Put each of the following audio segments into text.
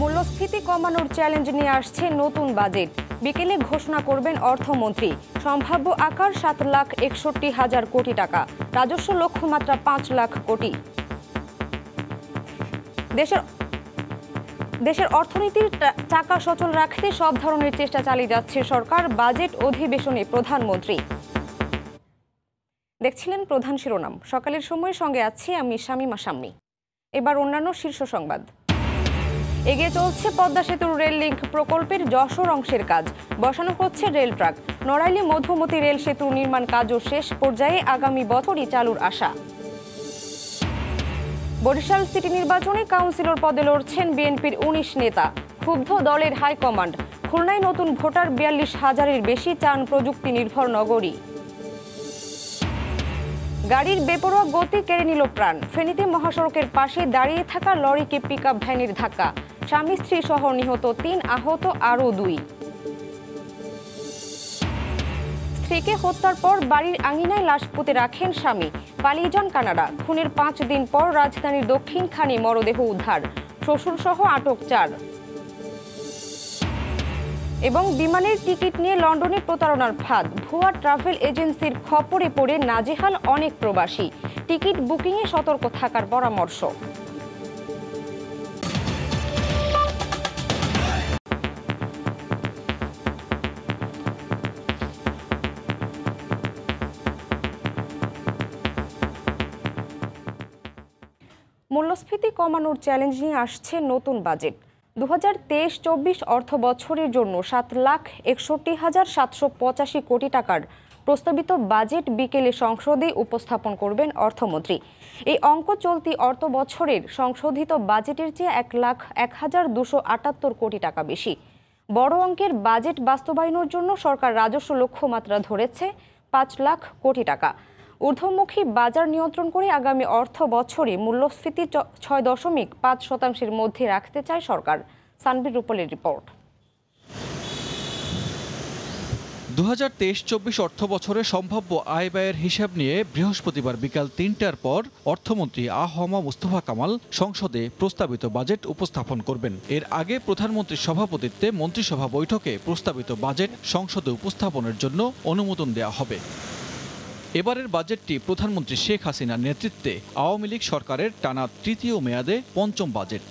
মূল্যস্ফীতি কমানোর চ্যালেঞ্জ নিয়ে আসছে নতুন বাজেট। বিকেলে ঘোষণা করবেন অর্থমন্ত্রী। সম্ভাব্য আকার 7,61,000 কোটি টাকা, রাজস্ব লক্ষ্যমাত্রা 5 লাখ কোটি। দেশের অর্থনীতির চাকা সচল রাখতে সব ধরনের চেষ্টা চালিয়ে যাচ্ছে সরকার। বাজেট অধিবেশনে প্রধানমন্ত্রী। দেখছিলেন প্রধান শিরোনাম। সকালের সময়ের সঙ্গে আছি আমি শামিমা শাম্মী। এবার অন্যান্য শীর্ষ সংবাদ। এগিয়ে চলছে পদ্মা সেতুর রেল লিঙ্ক প্রকল্পের যশোর অংশের কাজ। বসানো হচ্ছে রেল ট্রাক। নড়াইলে মধুমতি রেল সেতুর নির্মাণ কাজও শেষ পর্যায়ে, আগামী বছরই চালুর আশা। বরিশাল সিটি নির্বাচনে কাউন্সিলর পদে লড়ছেন বিএনপির 19 নেতা। ক্ষুব্ধ দলের হাইকমান্ড। খুলনায় নতুন ভোটার 42,000-এর বেশি, চান প্রযুক্তি নির্ভর নগরী। গাড়ির বেপরোয়া গতি কেড়ে নিল প্রাণ। ফেনীতে মহাসড়কের পাশে দাঁড়িয়ে থাকা লরিকে পিকআপ ভ্যানের ধাক্কা। স্বামী স্ত্রী সহ নিহত 3, আহত আরও 2। স্ত্রীকে হত্যার পর বাড়ির আঙিনায় লাশ পুঁতে রাখেন স্বামী। পালিয়ে যান কানাডা। খুনের 5 দিন পর রাজধানীর দক্ষিণখানে মরদেহ উদ্ধার। শ্বশুর সহ আটক 4। এবং বিমানের টিকিট নিয়ে লন্ডনে প্রতারণার ফাঁদ। ভুয়া ট্রাভেল এজেন্সির খপ্পরে পড়ে নাজেহাল অনেক প্রবাসী। টিকিট বুকিংয়ে সতর্ক থাকার পরামর্শ। মূল্যস্ফীতি কমানোর চ্যালেঞ্জ নিয়ে আসছে নতুন বাজেট। 2023-24 অর্থ বছরের জন্য 7,61,785 কোটি টাকার প্রস্তাবিত বাজেট বিকেলে সংসদে উপস্থাপন করবেন অর্থমন্ত্রী। এই অঙ্ক চলতি অর্থ বছরের সংশোধিত বাজেটের চেয়ে 1,01,278 কোটি টাকা বেশি। বড় অঙ্কের বাজেট বাস্তবায়নের জন্য সরকার রাজস্ব লক্ষ্যমাত্রা ধরেছে 5 লাখ কোটি টাকা। ঊর্ধ্বমুখী বাজার নিয়ন্ত্রণ করে আগামী অর্থ বছরে মূল্যস্ফীতি 6.5% মধ্যে রাখতে চায় সরকার। সানবির রূপলের রিপোর্ট। 2023-24 অর্থ বছরে সম্ভাব্য আয় ব্যয়ের হিসাব নিয়ে বৃহস্পতিবার বিকাল 3টার পর অর্থমন্ত্রী মুস্তফা কামাল সংসদে প্রস্তাবিত বাজেট উপস্থাপন করবেন। এর আগে প্রধানমন্ত্রীর সভাপতিত্বে মন্ত্রিসভা বৈঠকে প্রস্তাবিত বাজেট সংসদে উপস্থাপনের জন্য অনুমোদন দেওয়া হবে। এবারের বাজেটটি প্রধানমন্ত্রী শেখ হাসিনার নেতৃত্বে আওয়ামী লীগ সরকারের টানা 3য় মেয়াদে 5ম বাজেট।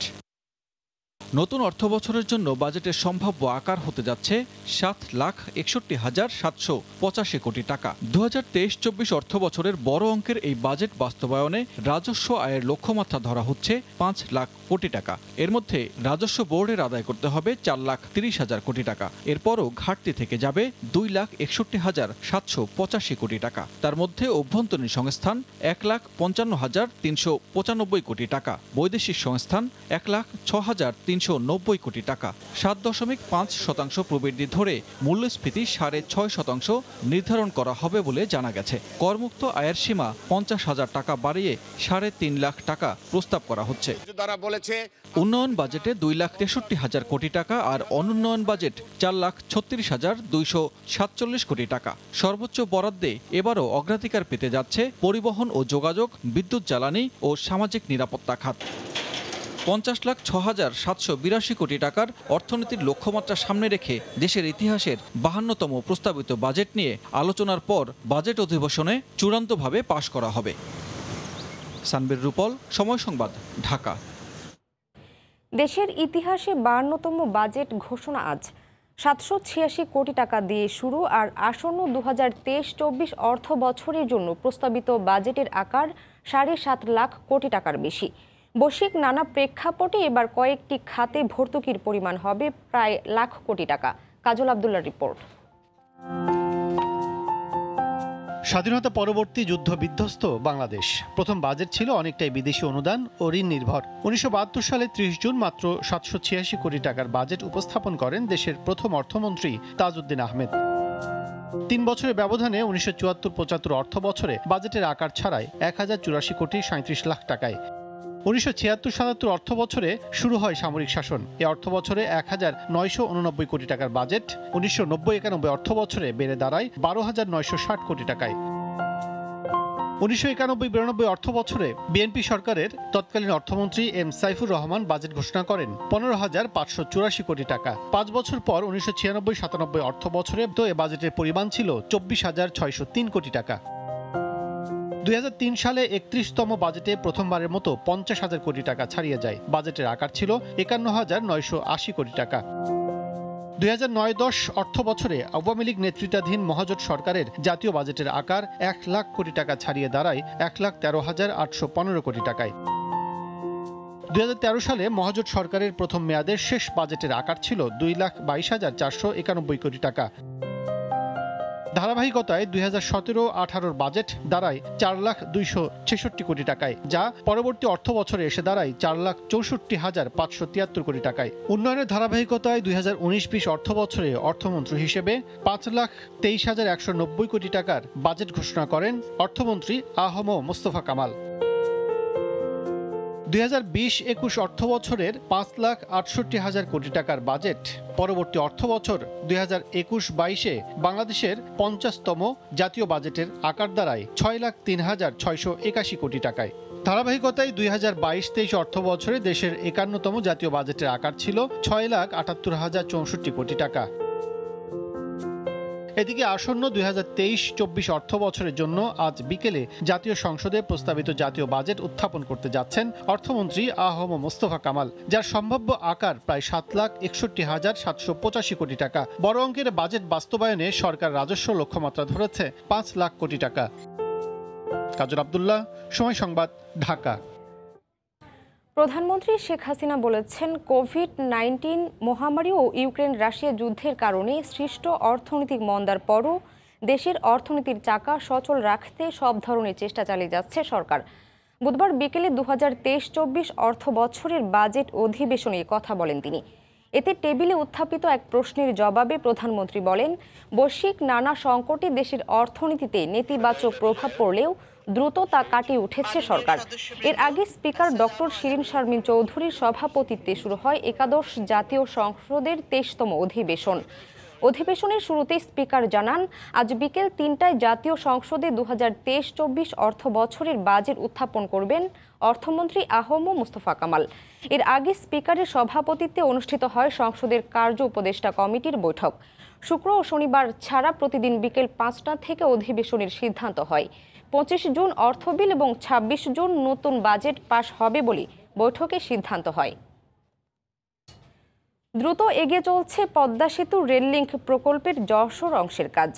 নতুন অর্থ বছরের জন্য বাজেটের সম্ভাব্য আকার হতে যাচ্ছে 7,61,785 কোটি টাকা। 2023-24 অর্থ বছরের বড় অঙ্কের এই বাজেট বাস্তবায়নে রাজস্ব আয়ের লক্ষ্যমাত্রা ধরা হচ্ছে 5 লাখ কোটি টাকা। এর মধ্যে রাজস্ব বোর্ডের আদায় করতে হবে 4,30,000 কোটি টাকা। এরপরও ঘাটতি থেকে যাবে 2,61,785 কোটি টাকা। তার মধ্যে অভ্যন্তরীণ সংস্থান 1,55,395 কোটি টাকা, বৈদেশিক সংস্থান 1,06,390 কোটি টাকা। 7.5% প্রবৃদ্ধি ধরে মূল্যস্ফীতি 6.5% নির্ধারণ করা হবে বলে জানা গেছে। করমুক্ত আয়ের সীমা 50,000 টাকা বাড়িয়ে 3.5 লাখ টাকা প্রস্তাব করা হচ্ছে। উন্নয়ন বাজেটে 2,63,000 কোটি টাকা আর অনুন্নয়ন বাজেট 4,36,247 কোটি টাকা। সর্বোচ্চ বরাদ্দে এবারও অগ্রাধিকার পেতে যাচ্ছে পরিবহন ও যোগাযোগ, বিদ্যুৎ, জ্বালানি ও সামাজিক নিরাপত্তা খাত। 50,06,782 কোটি টাকার অর্থনীতির লক্ষ্যমাত্রা সামনে রেখে দেশের ইতিহাসের 52তম প্রস্তাবিত বাজেট নিয়ে আলোচনার পর বাজেট অধিবেশনে চূড়ান্তভাবে পাশ করা হবে। সানবির রূপল, সময় সংবাদ, ঢাকা। দেশের ইতিহাসে 52তম বাজেট ঘোষণা আজ। 786 কোটি টাকা দিয়ে শুরু, আর আসন্ন 2023-24 অর্থ বছরের জন্য প্রস্তাবিত বাজেটের আকার 7.5 লাখ কোটি টাকার বেশি। বৈশ্বিক নানা প্রেক্ষাপটে এবার কয়েকটি খাতে ভর্তুকির পরিমাণ হবে প্রায় লাখ কোটি টাকা। কাজল আব্দুল্লাহর রিপোর্ট। স্বাধীনতা পরবর্তী যুদ্ধ বিধ্বস্ত বাংলাদেশ। প্রথম বাজেট ছিল অনেকটাই বিদেশি অনুদান ও ঋণ নির্ভর। 1972 সালে 30 জুন মাত্র 786 কোটি টাকার বাজেট উপস্থাপন করেন দেশের প্রথম অর্থমন্ত্রী তাজউদ্দিন আহমেদ। 3 বছরের ব্যবধানে 1974-75 অর্থ বছরে বাজেটের আকার ছাড়ায় 1,084 কোটি 37 লাখ টাকায়। 1976-77 অর্থ বছরে শুরু হয় সামরিক শাসন। এ অর্থ বছরে 1,989 কোটি টাকার বাজেট 1990-91 অর্থ বছরে বেড়ে দাঁড়ায় 12,960 কোটি টাকায়। 1991-92 অর্থ বছরে বিএনপি সরকারের তৎকালীন অর্থমন্ত্রী এম সাইফুর রহমান বাজেট ঘোষণা করেন 15,584 কোটি টাকা। 5 বছর পর 1996-97 অর্থ বছরে তো এ বাজেটের পরিমাণ ছিল 24,603 কোটি টাকা। 2003 সালে 31তম বাজেটে প্রথমবারের মতো 50,000 কোটি টাকা ছাড়িয়ে যায়। বাজেটের আকার ছিল 51,980 কোটি টাকা। 2009-10 অর্থ বছরে আওয়ামী লীগ নেতৃত্বাধীন মহাজোট সরকারের জাতীয় বাজেটের আকার 1 লাখ কোটি টাকা ছাড়িয়ে দাঁড়ায় 1,13,815 কোটি টাকায়। 2013 সালে মহাজোট সরকারের প্রথম মেয়াদের শেষ বাজেটের আকার ছিল 2,22,491 কোটি টাকা। ধারাবাহিকতায় 2017-18 বাজেট দাঁড়ায় 4,266 কোটি টাকায়, যা পরবর্তী অর্থ বছরে এসে দাঁড়ায় 4,64,573 কোটি টাকায়। উন্নয়নের ধারাবাহিকতায় 2019-20 অর্থ বছরে অর্থমন্ত্রী হিসেবে 5,23,190 কোটি টাকার বাজেট ঘোষণা করেন অর্থমন্ত্রী আ.হ.ম মোস্তফা কামাল। 2020-21 অর্থ বছরের 5,68,000 কোটি টাকার বাজেট পরবর্তী অর্থ বছর 2021-22-এ বাংলাদেশের 50তম জাতীয় বাজেটের আকার দাঁড়ায় 6,03,681 কোটি টাকায়। ধারাবাহিকতায় 2022-23 অর্থ বছরে দেশের 51তম জাতীয় বাজেটের আকার ছিল 6,78,064 কোটি টাকা। এদিকে আসন্ন 2023-24 অর্থ বছরের জন্য আজ বিকেলে জাতীয় সংসদে প্রস্তাবিত জাতীয় বাজেট উত্থাপন করতে যাচ্ছেন অর্থমন্ত্রী আ.হ.ম মোস্তফা কামাল, যার সম্ভাব্য আকার প্রায় 7,61,785 কোটি টাকা। বড় অঙ্কের বাজেট বাস্তবায়নে সরকার রাজস্ব লক্ষ্যমাত্রা ধরেছে 5 লাখ কোটি টাকা। কাজল আব্দুল্লাহ, সময় সংবাদ, ঢাকা। প্রধানমন্ত্রী শেখ হাসিনা বলেছেন, কোভিড-19 মহামারী ও ইউক্রেন রাশিয়া যুদ্ধের কারণে সৃষ্ট অর্থনৈতিক মন্দার পরও দেশের অর্থনীতির চাকা সচল রাখতে সব ধরনের চেষ্টা চালিয়ে যাচ্ছে সরকার। বুধবার বিকেলে 2023-24 অর্থ বছরের বাজেট অধিবেশনে কথা বলেন তিনি। এতে টেবিলে উত্থাপিত এক প্রশ্নের জবাবে প্রধানমন্ত্রী বলেন, বৈশ্বিক নানা সংকটে দেশের অর্থনীতিতে নেতিবাচক প্রভাব পড়লেও দ্রুত তা কাটিয়ে উঠেছে সরকার। এর আগে স্পিকার ডক্টর শিরিন শারমিন চৌধুরীর সভাপতিত্বে শুরু হয় একাদশ জাতীয় সংসদের 23তম অধিবেশন। অধিবেশনের শুরুতেই স্পিকার জানান, আজ বিকেল 3টায় জাতীয় সংসদে 2023-24 অর্থ বছরের বাজেট উত্থাপন করবেন অর্থমন্ত্রী আ.হ.ম মোস্তফা কামাল। এর আগে স্পিকারের সভাপতিত্বে অনুষ্ঠিত হয় সংসদের কার্য উপদেষ্টা কমিটির বৈঠক। শুক্র ও শনিবার ছাড়া প্রতিদিন বিকেল 5টা থেকে অধিবেশনের সিদ্ধান্ত হয়। 25 জুন অর্থ বিল এবং 26 জুন নতুন বাজেট পাশ হবে বলে বৈঠকে সিদ্ধান্ত হয়। দ্রুত এগিয়ে চলছে পদ্মা সেতু রেল লিংক প্রকল্পের যশোর অংশের কাজ।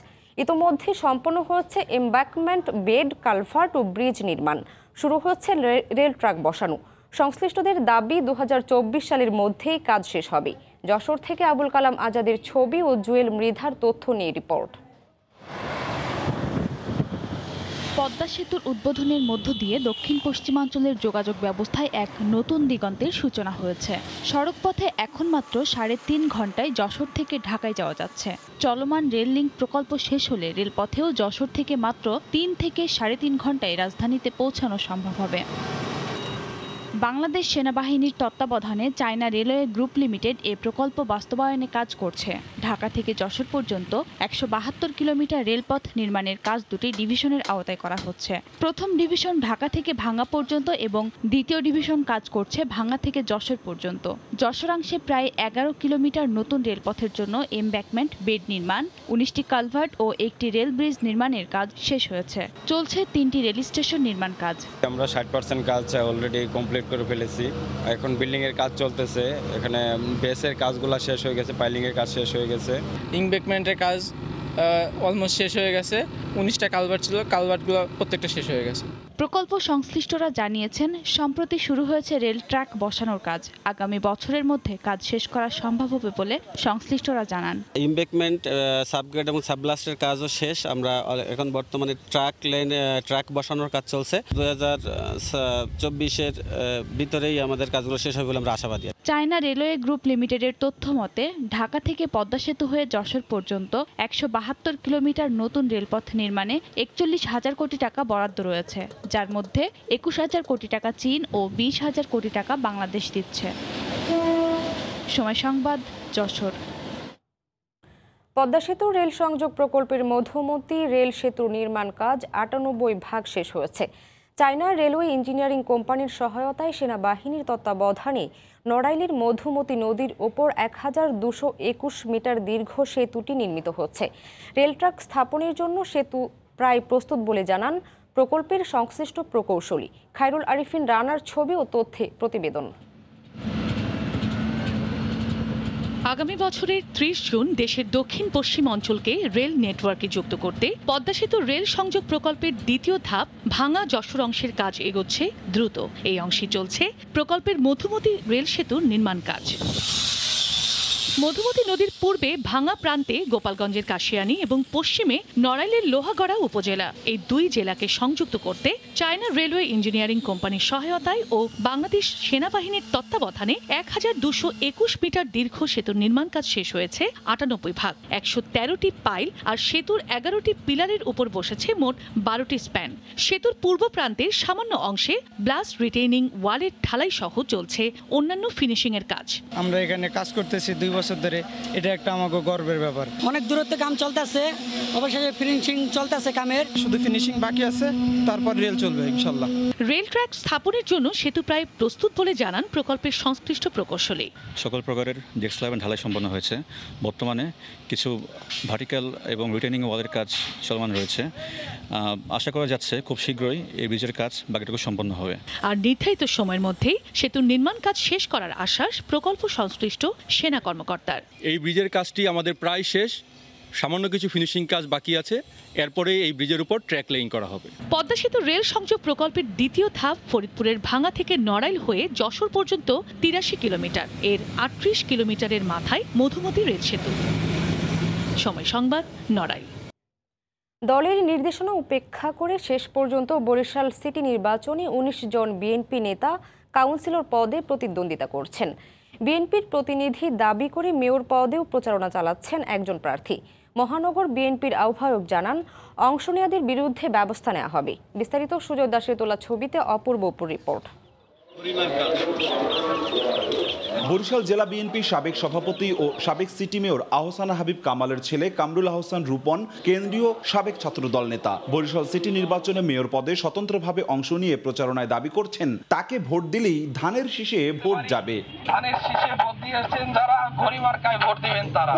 ইতোমধ্যে সম্পন্ন হয়েছে এমব্যাঙ্কমেন্ট, বেড, কালভার্ট ও ব্রিজ নির্মাণ। শুরু হচ্ছে রেল ট্রাক বসানো। সংশ্লিষ্টদের দাবি 2024 সালের মধ্যেই কাজ শেষ হবে। যশোর থেকে আবুল কালাম আজাদের ছবি ও জুয়েল মৃধার তথ্য নিয়ে রিপোর্ট। পদ্মা সেতুর উদ্বোধনের মধ্য দিয়ে দক্ষিণ পশ্চিমাঞ্চলের যোগাযোগ ব্যবস্থায় এক নতুন দিগন্তের সূচনা হয়েছে। সড়কপথে এখন মাত্র 3.5 ঘন্টায় যশোর থেকে ঢাকায় যাওয়া যাচ্ছে। চলমান রেল লিংক প্রকল্প শেষ হলে রেলপথেও যশোর থেকে মাত্র 3 থেকে 3.5 ঘন্টায় রাজধানীতে পৌঁছানো সম্ভব হবে। বাংলাদেশ সেনাবাহিনীর তত্ত্বাবধানে চায়না রেলওয়ে গ্রুপ লিমিটেড এ প্রকল্প বাস্তবায়নে কাজ করছে। ঢাকা থেকে যশোর পর্যন্ত 172 কিলোমিটার রেলপথ নির্মাণের কাজ দুটি ডিভিশনের আওতায় করা হচ্ছে। প্রথম ডিভিশন ঢাকা থেকে ভাঙ্গা পর্যন্ত এবং দ্বিতীয় ডিভিশন কাজ করছে ভাঙ্গা থেকে যশোর পর্যন্ত। যশোরাংশে প্রায় 11 কিলোমিটার নতুন রেলপথের জন্য এমব্যাঙ্কমেন্ট, বেড নির্মাণ, 19টি কালভার্ট ও একটি রেল ব্রিজ নির্মাণের কাজ শেষ হয়েছে। চলছে 3টি রেল স্টেশন নির্মাণ কাজ। আমরা 60% কাজ অলরেডি কমপ্লিট করে ফেলেছি। এখন বিল্ডিং এর কাজ চলতেছে। এখানে বেসের কাজগুলো শেষ হয়ে গেছে, পাইলিং এর কাজ শেষ হয়ে গেছে, এমব্যাঙ্কমেন্টের কাজ অলমোস্ট শেষ হয়ে গেছে। 19টা কালভার্ট ছিল, কালভার্টগুলো প্রত্যেকটা শেষ হয়ে গেছে। প্রকল্প সংশ্লিষ্টরা জানিয়েছেন, সম্প্রতি শুরু হয়েছে রেল ট্র্যাক বসানোর কাজ। আগামী বছরের মধ্যে কাজ শেষ করা সম্ভব হবে বলে সংশ্লিষ্টরা জানান। এমব্যাঙ্কমেন্ট, সাবগ্রেড এবং সাবব্লাস্টের কাজও শেষ। আমরা এখন বর্তমানে ট্র্যাক বসানোর কাজ চলছে। 2024-এর ভিতরেই আমাদের কাজগুলো শেষ হবে বলে আমরা আশাবাদী। চায়না রেলওয়ে গ্রুপ লিমিটেডের তথ্য মতে, ঢাকা থেকে পদ্মা সেতু হয়ে যশোর পর্যন্ত 172 কিলোমিটার নতুন রেলপথ নির্মাণে 41,000 কোটি টাকা বরাদ্দ রয়েছে, যার মধ্যে 21,000 কোটি টাকা চীন ও 20,000 কোটি টাকা বাংলাদেশ দিচ্ছে। সময় সংবাদ, যশোর। পদ্মা সেতু রেল সংযোগ প্রকল্পের মধুমতি রেল সেতু নির্মাণ কাজ ৯৮% শেষ হয়েছে। চায়না রেলওয়ে ইঞ্জিনিয়ারিং কোম্পানির সহায়তায় সেনাবাহিনীর তত্ত্বাবধানে নড়াইলের মধুমতি নদীর ওপর ১২২২ মিটার দীর্ঘ সেতুটি নির্মিত হচ্ছে। রেল ট্র্যাক স্থাপনের জন্য সেতু প্রায় প্রস্তুত বলে জানান প্রকল্পের সংশ্লিষ্ট প্রকৌশলী। খায়রুল আরিফিন রানার ছবি ও তথ্যে প্রতিবেদন। আগামী বছরের ৩০ জুন দেশের দক্ষিণ পশ্চিম অঞ্চলকে রেল নেটওয়ার্কে যুক্ত করতে পদ্মা সেতু রেল সংযোগ প্রকল্পের দ্বিতীয় ধাপ ভাঙা যশোর অংশের কাজ এগোচ্ছে দ্রুত। এই অংশে চলছে প্রকল্পের মধুমতি রেল সেতুর নির্মাণ কাজ। মধুমতি নদীর পূর্বে ভাঙা প্রান্তে গোপালগঞ্জের কাশিয়ানী এবং পশ্চিমে নড়াইলের লোহাগড়া উপজেলা, এই দুই জেলাকে সংযুক্ত করতে চায়না রেলওয়ে ইঞ্জিনিয়ারিং কোম্পানির সহায়তায় ও বাংলাদেশ সেনাবাহিনীর তত্ত্বাবধানে ১২২২ মিটার দীর্ঘ সেতুর নির্মাণ কাজ শেষ হয়েছে ৯৮%। ১১৩টি পাইল আর সেতুর ১১টি পিলারের উপর বসেছে মোট ১২টি স্প্যান। সেতুর পূর্ব প্রান্তের সামান্য অংশে ব্লাস্ট রিটেইনিং ওয়ালের ঢালাই সহ চলছে অন্যান্য ফিনিশিং এর কাজ। আমরা এখানে কাজ করতেছি ২ বছর ধরে, এটা একটা আমাকে গর্বের ব্যাপার। অনেক দূরত্বে কাম চলতেছে, অবশেষে ফিনিশিং চলতেছে কামের, শুধু ফিনিশিং বাকি আছে, তারপর রেল চলবে ইনশাল্লাহ। রেল ট্র্যাক স্থাপনের জন্য সেতু প্রায় প্রস্তুত বলে জানান প্রকল্পের সংশ্লিষ্ট প্রকৌশলী। সকল প্রকারের ডেস্ক স্ল্যাব ঢালাই সম্পন্ন হয়েছে। বর্তমানে কিছু ভার্টিক্যাল এবং রিটেনিং ওয়ালের কাজ চলমান রয়েছে। আশা করা যাচ্ছে খুব শীঘ্রই এই ব্রিজের কাজ বাকিটুকু সম্পন্ন হবে। আর নির্ধারিত সময়ের মধ্যেই সেতুর নির্মাণ কাজ শেষ করার আশ্বাস প্রকল্প সংশ্লিষ্ট সেনা কর্মকর্তার। এই ব্রিজের কাজটি আমাদের প্রায় শেষ, সামান্য কিছু ফিনিশিং কাজ বাকি আছে, এরপরে এই ব্রিজের উপর ট্র্যাক লেইং করা হবে। পদ্মা সেতু রেল সংযোগ প্রকল্পের দ্বিতীয় ধাপ ফরিদপুরের ভাঙা থেকে নড়াইল হয়ে যশোর পর্যন্ত ৮৩ কিলোমিটার। এর ৩৮ কিলোমিটারের মাথায় মধুমতি রেল সেতু। সময় সংবাদ, নড়াইল। দলের নির্দেশনা উপেক্ষা করে শেষ পর্যন্ত বরিশাল সিটি নির্বাচনে ১৯ জন বিএনপি নেতা কাউন্সিলর পদে প্রতিদ্বন্দ্বিতা করছেন। বিএনপির প্রতিনিধি দাবি করে মেয়র পদেও প্রচারণা চালাচ্ছেন একজন প্রার্থী। মহানগর বিএনপির আহ্বায়ক জানান অংশ নেওয়াদের বিরুদ্ধে ব্যবস্থা নেওয়া হবে। বিস্তারিত সুজয় দাসের তোলা ছবিতে অপূর্ব রিপোর্ট। বরিশাল জেলা বিএনপির সাবেক সভাপতি ও সাবেক সিটি মেয়র আহসানা হাবিব কামালের ছেলে কামরুল আহসান রূপন কেন্দ্রীয় সাবেক ছাত্রদল নেতা। বরিশাল সিটি নির্বাচনে মেয়র পদে স্বতন্ত্রভাবে অংশ নিয়ে প্রচারণায় দাবি করছেন তাকে ভোট দিলেই ধানের শীষে ভোট যাবে। ধানের শীষে ভোট দিয়েছেন যারা, ঘড়ি মার্কায় ভোট দিবেন তারা।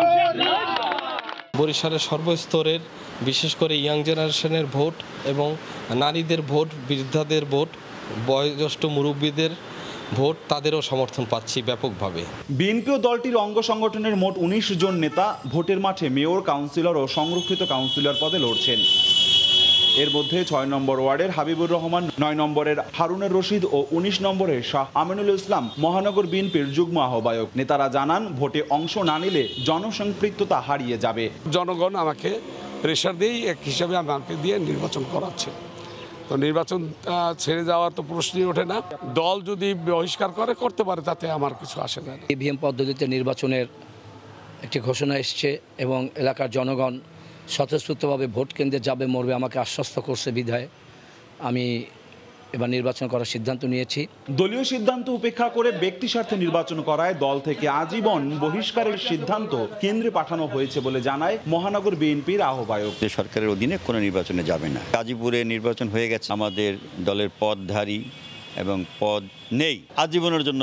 বরিশালের সর্বস্তরের বিশেষ করে ইয়াং জেনারেশনের ভোট এবং নারীদের ভোট, বৃদ্ধাদের ভোট, বয়োজ্যেষ্ঠ মুরব্বীদের ভোট, তাদেরও সমর্থন পাচ্ছি ব্যাপকভাবে। বিএনপি ও দলটির অঙ্গ সংগঠনের মোট ১৯ জন নেতা ভোটের মাঠে মেয়র, কাউন্সিলর ও সংরক্ষিত কাউন্সিলর পদে লড়ছেন। এর মধ্যে ৬ নম্বর ওয়ার্ডের হাবিবুর রহমান, ৯ নম্বরের হারুনুর রশিদ ও ১৯ নম্বরের শাহ আমিনুল ইসলাম মহানগর বিএনপির যুগ্ম আহ্বায়ক। নেতারা জানান ভোটে অংশ না নিলে জনসম্পৃক্ততা হারিয়ে যাবে। জনগণ আমাকে প্রেশার দিয়েই এক হিসাবে আমাকে দিয়ে নির্বাচন করাচ্ছে, তো নির্বাচন ছেড়ে যাওয়ার তো প্রশ্নই ওঠে না। দল যদি বহিষ্কার করতে পারে, তাতে আমার কিছু আসে যায় না। ইভিএম পদ্ধতিতে নির্বাচনের একটি ঘোষণা এসছে এবং এলাকার জনগণ স্বতঃস্ফূর্তভাবে ভোট কেন্দ্রে যাবে, মরবে আমাকে আশ্বস্ত করছে বিধায় আমি এবার নির্বাচন করার সিদ্ধান্ত নিয়েছি। দলীয় সিদ্ধান্ত উপেক্ষা করে ব্যক্তি স্বার্থে নির্বাচন করায় দল থেকে আজীবন বহিষ্কারের সিদ্ধান্ত কেন্দ্রে পাঠানো হয়েছে বলে জানায় মহানগর বিএনপির আহ্বায়ক। সরকারের অধীনে কোনো নির্বাচনে যাবে না। গাজীপুরে নির্বাচন হয়ে গেছে, আমাদের দলের পদধারী এবং পদ নেই, আজীবনের জন্য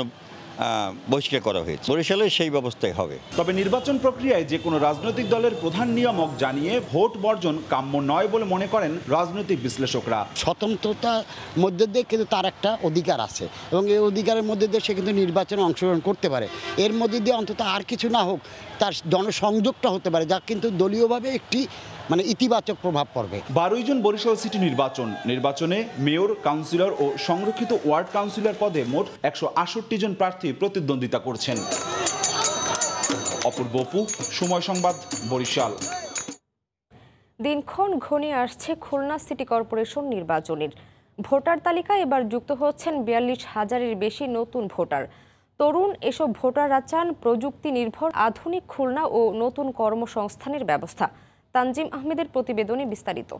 বহিষ্কার করা হয়েছে। বরিশালে সেই ব্যবস্থাই হবে। তবে নির্বাচন প্রক্রিয়ায় যে কোনো রাজনৈতিক দলের প্রধান নিয়ামক জানিয়ে ভোট বর্জন কাম্য নয় বলে মনে করেন রাজনৈতিক বিশ্লেষকরা। স্বতন্ত্রতার মধ্যে দিয়ে কিন্তু তার একটা অধিকার আছে এবং এই অধিকারের মধ্যে দিয়ে সে কিন্তু নির্বাচনে অংশগ্রহণ করতে পারে। এর মধ্যে দিয়ে অন্তত আর কিছু না হোক তার জনসংযোগটা হতে পারে, যা কিন্তু দলীয়ভাবে একটি ইতিবাচক প্রভাব পড়বে। 12 জন বরিশাল সিটি নির্বাচনে মেয়র, কাউন্সিলর ও সংরক্ষিত ওয়ার্ড কাউন্সিলর পদে মোট ১৬৮ জন প্রার্থী প্রতিদ্বন্দ্বিতা করছেন। অপূর্ব, সময় সংবাদ, বরিশাল। দিনক্ষণ ঘনিয়ে আসছে খুলনা সিটি কর্পোরেশন নির্বাচনের। ভোটার তালিকায় এবার যুক্ত হচ্ছেন ৪২,০০০-এর বেশি নতুন ভোটার। তরুণ এসব ভোটাররা চান প্রযুক্তি নির্ভর আধুনিক খুলনা ও নতুন কর্মসংস্থানের ব্যবস্থা। তানজিম আহমেদের প্রতিবেদনে বিস্তারিত।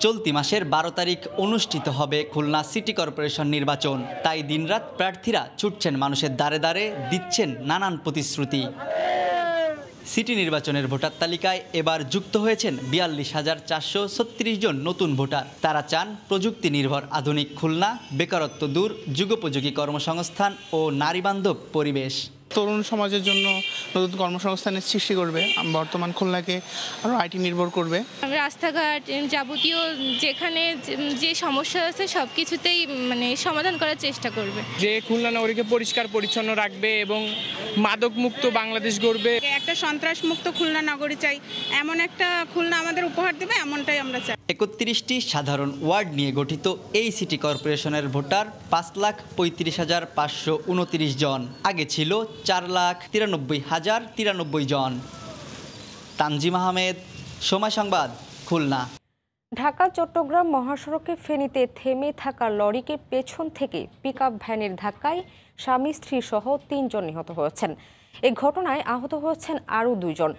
চলতি মাসের ১২ তারিখ অনুষ্ঠিত হবে খুলনা সিটি কর্পোরেশন নির্বাচন। তাই দিনরাত প্রার্থীরা ছুটছেন মানুষের দ্বারে দ্বারে, দিচ্ছেন নানান প্রতিশ্রুতি। সিটি নির্বাচনের ভোটার তালিকায় এবার যুক্ত হয়েছেন ৪২,৪৩৬ জন নতুন ভোটার। তারা চান প্রযুক্তি নির্ভর আধুনিক খুলনা, বেকারত্ব দূর, যুগোপযোগী কর্মসংস্থান ও নারীবান্ধব পরিবেশ। তরুণ সমাজের জন্য নতুন কর্মসংস্থানের সৃষ্টি করবে, বর্তমান খুলনাকে আরও আইটি নির্ভর করবে। রাস্তাঘাট যাবতীয় যেখানে যে সমস্যা আছে সব কিছুতেই সমাধান করার চেষ্টা করবে। যে খুলনা নগরীকে পরিষ্কার পরিচ্ছন্ন রাখবে এবং মাদক মুক্ত বাংলাদেশ গড়বে। একটা সন্ত্রাস মুক্ত খুলনা নগরী চাই, এমন একটা খুলনা আমাদের উপহার দেবে, এমনটাই আমরা চাই। ৩১টি সাধারণ ওয়ার্ড নিয়ে গঠিত এই সিটি কর্পোরেশনের ভোটার ৫,৩৫,৫২৯ জন। আগে ছিল ৪,৯৩,০৯৩ জন। তানজিম আহমেদ, সময় সংবাদ, খুলনা। ঢাকা চট্টগ্রাম মহাসড়কে ফেনীতে থেমে থাকা লরিকে পেছন থেকে পিকআপ ভ্যানের ধাক্কায় স্বামী স্ত্রী সহ ৩ জন নিহত হয়েছেন। এই ঘটনায় আহত হয়েছেন আরও 2 জন।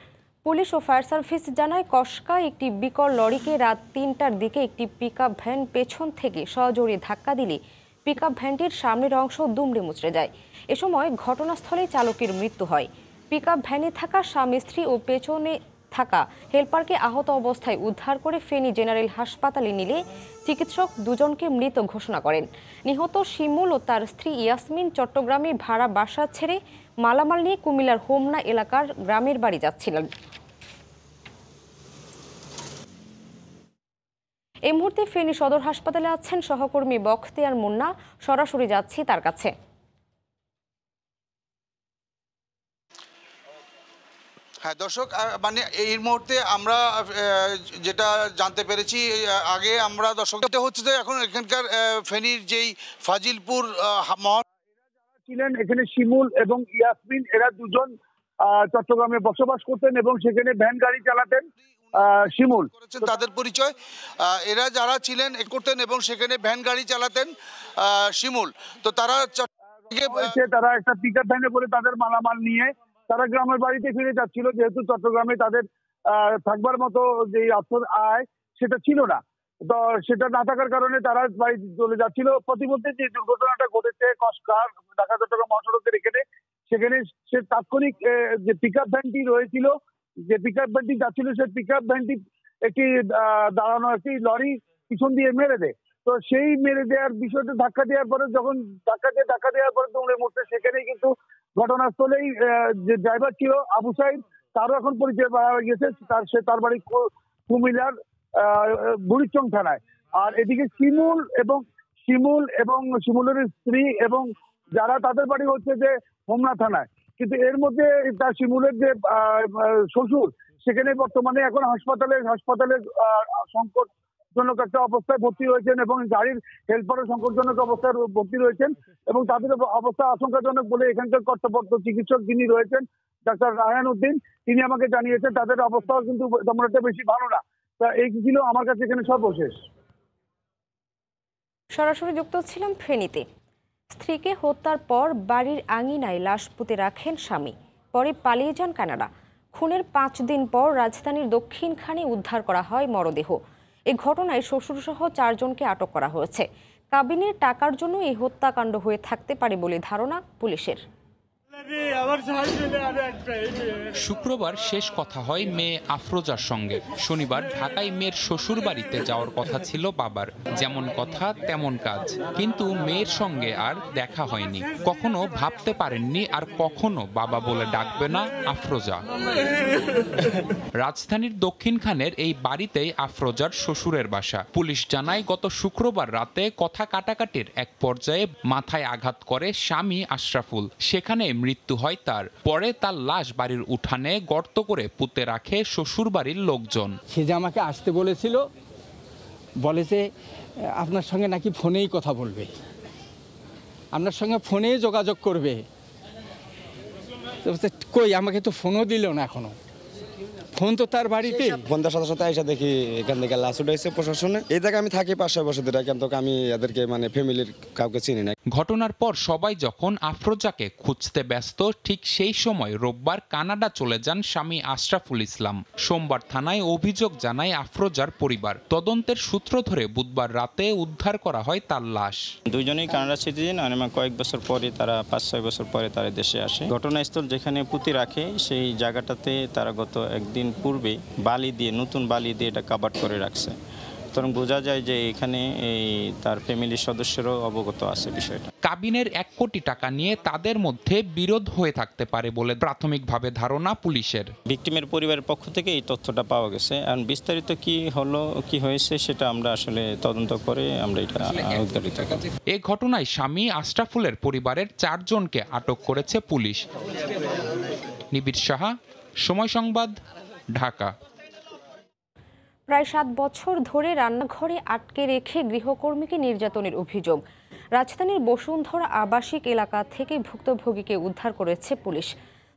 পুলিশ ও ফায়ার সার্ভিস জানায়, কসকায় একটি বিকল লরিকে রাত ৩টার দিকে একটি পিকআপ ভ্যান পেছন থেকে সজোরে ধাক্কা দিলে পিকআপ ভ্যানটির সামনের অংশ দুমড়ে মুচড়ে যায়। এ সময় ঘটনাস্থলে চালকের মৃত্যু হয়। পিকআপ ভ্যানে থাকা স্বামী স্ত্রী ও পেছনে থাকা হেলপারকে আহত অবস্থায় উদ্ধার করে ফেনী জেনারেল হাসপাতালে নিলে চিকিৎসক 2 জনকে মৃত ঘোষণা করেন। নিহত শিমুল ও তার স্ত্রী ইয়াসমিন চট্টগ্রামে ভাড়া বাসা ছেড়ে মালামাল নিয়ে কুমিল্লার হোমনা এলাকার গ্রামের বাড়ি যাচ্ছিলেন। এই মুহূর্তে ফেনী সদর হাসপাতালে আছেন সহকর্মী বখতিয়ার মুন্না। সরাসরি যাচ্ছি তার কাছে। হ্যাঁ দর্শক, এই মুহূর্তে আমরা যেটা জানতে পেরেছি, আগে আমরা দর্শক হচ্ছে যে এখন এখানকার ফেনীর যেই ফাজিলপুর ছিলেন, এখানে শিমুল এবং ইয়াসমিন, এরা 2 জন চট্টগ্রামে বসবাস করতেন এবং সেখানে ভ্যান গাড়ি চালাতেন। শিমুল তাদের পরিচয়, এরা যারা ছিলেন করতেন এবং সেখানে ভ্যান গাড়ি চালাতেন শিমুল। তো তারা একটা পিকআপ ভ্যানে করে তাদের মালামাল নিয়ে তারা গ্রামের বাড়িতে ফিরে যাচ্ছিল, যেহেতু চট্টগ্রামে তাদের থাকবার মতো যে আয় সেটা ছিল না। তো সেটা না থাকার কারণে তারা বাড়ি চলে যাচ্ছিল। প্রতিমধ্যে যে দুর্ঘটনাটা ঘটেছে কসকার ঢাকা চট্টগ্রাম মহাসড়কের এখানে, সেখানে সে তাৎক্ষণিক যে পিকআপ ভ্যানটি রয়েছিল, যে পিকআপ ভ্যানটি যাচ্ছিল, সেই পিকআপ ভ্যানটি একটি দাঁড়ানো একটি লরি পিছন দিয়ে মেরে দেয়। তো সেই মেরে দেওয়ার বিষয়টা ধাক্কা দেওয়ার পরে, যখন ধাক্কা দেওয়ার পরে দৌড়ে মুহূর্তে সেখানেই কিন্তু ঘটনাস্থলেই যে ড্রাইভার ছিল আবু সাইদ, তারও এখন পরিচয় পাওয়া গেছে। তার বাড়ি কুমিল্লার বুড়িচং থানায়। আর এদিকে শিমুল এবং শিমুলের স্ত্রী এবং যারা, তাদের বাড়ি হচ্ছে যে হোমনা থানায়। কিন্তু এর মধ্যে তার শিমুলের যে শ্বশুর, সেখানে বর্তমানে এখন হাসপাতালে সংকটজনক একটা অবস্থায় ভর্তি হয়েছেন এবং গাড়ির হেল্পারও সংকটজনক অবস্থায় ভর্তি রয়েছেন এবং তাদের অবস্থা আশঙ্কাজনক বলে এখানকার কর্তব্যরত চিকিৎসক যিনি রয়েছেন ডাক্তার রায়হান উদ্দিন, তিনি আমাকে জানিয়েছেন তাদের অবস্থাও কিন্তু তেমন একটা বেশি ভালো না। তা এই ছিল আমার কাছে এখানে সর্বশেষ। সরাসরি যুক্ত ছিলাম ফেনীতে। স্ত্রীকে হত্যার পর বাড়ির আঙিনায় লাশ পুঁতে রাখেন স্বামী, পরে পালিয়ে যান কানাডা। খুনের 5 দিন পর রাজধানীর দক্ষিণখানে উদ্ধার করা হয় মরদেহ। এই ঘটনায় শ্বশুরসহ 4 জনকে আটক করা হয়েছে। কাবিনের টাকার জন্য এই হত্যাকাণ্ড হয়ে থাকতে পারে বলে ধারণা পুলিশের। শুক্রবার শেষ কথা হয় মেয়ে আফরোজার সঙ্গে। শনিবার ঢাকায় মেয়ের শ্বশুর বাড়িতে যাওয়ার কথা ছিল বাবার। যেমন কথা তেমন কাজ, কিন্তু মেয়ের সঙ্গে আর দেখা হয়নি। কখনো ভাবতে পারেননি আর কখনো বাবা বলে ডাকবে না আফরোজা। রাজধানীর দক্ষিণখানের এই বাড়িতেই আফরোজার শ্বশুরের বাসা। পুলিশ জানায়, গত শুক্রবার রাতে কথা কাটাকাটির এক পর্যায়ে মাথায় আঘাত করে স্বামী আশরাফুল। সেখানে মৃত্যু হয় তার। পরে তার লাশ বাড়ির উঠানে গর্ত করে পুঁতে রাখে শ্বশুর বাড়ির লোকজন। সে যে আমাকে আসতে বলেছে আপনার সঙ্গে নাকি ফোনেই কথা বলবে, আপনার সঙ্গে ফোনেই যোগাযোগ করবে। কই, আমাকে তো ফোনও দিল না, এখনো ফোন তো তার বাড়িতে। ফোনটার সাথে সাথে এসে দেখি এখান থেকে লাশ উঠাইছে প্রশাসনে। এই জায়গায় আমি থাকি 5-6 বছর ধরে, কিন্তু আমি এদেরকে মানে ফ্যামিলির কাউকে চিনি না। ঘটনার পর সবাই যখন আফরোজাকে খুঁজতে ব্যস্ত, ঠিক সেই সময় রোববার কানাডা চলে যান স্বামী আশরাফুল ইসলাম। সোমবার থানায় অভিযোগ জানায় আফরোজার পরিবার। তদন্তের সূত্র ধরে বুধবার রাতে উদ্ধার করা হয় তার লাশ। দুইজনেই কানাডা সিটিজেন, কয়েক বছর পরে তারা 5-6 বছর পরে তারা দেশে আসে। ঘটনাস্থল যেখানে পুঁতি রাখে সেই জায়গাটাতে তারা গত একদিন পূর্বে বালি দিয়ে, নতুন বালি দিয়ে এটা কাভার করে রাখছে। তখন বোঝা যায় যে এখানে তার ফ্যামিলির সদস্যরাও অবগত আছে বিষয়টা। কাবিনের 1 কোটি টাকা নিয়ে তাদের মধ্যে বিরোধ হয়ে থাকতে পারে বলে প্রাথমিকভাবে ধারণা পুলিশের। ভিকটিমের পরিবারের পক্ষ থেকে এই তথ্যটা পাওয়া গেছে। এখন বিস্তারিত কি হয়েছে সেটা আমরা আসলে তদন্ত করে আমরা এটা উদ্ঘাটিত করব। এই ঘটনায় স্বামী আশরাফুলের পরিবারের 4 জনকে আটক করেছে পুলিশ। নিবিড় সাহা, সময় সংবাদ, ঢাকা। প্রায় 7 বছর ধরে রান্নাঘরে আটকে রেখে গৃহকর্মীকে নির্যাতনের অভিযোগ। রাজধানীর বসুন্ধরা আবাসিক এলাকা থেকে ভুক্তভোগীকে উদ্ধার করেছে পুলিশ।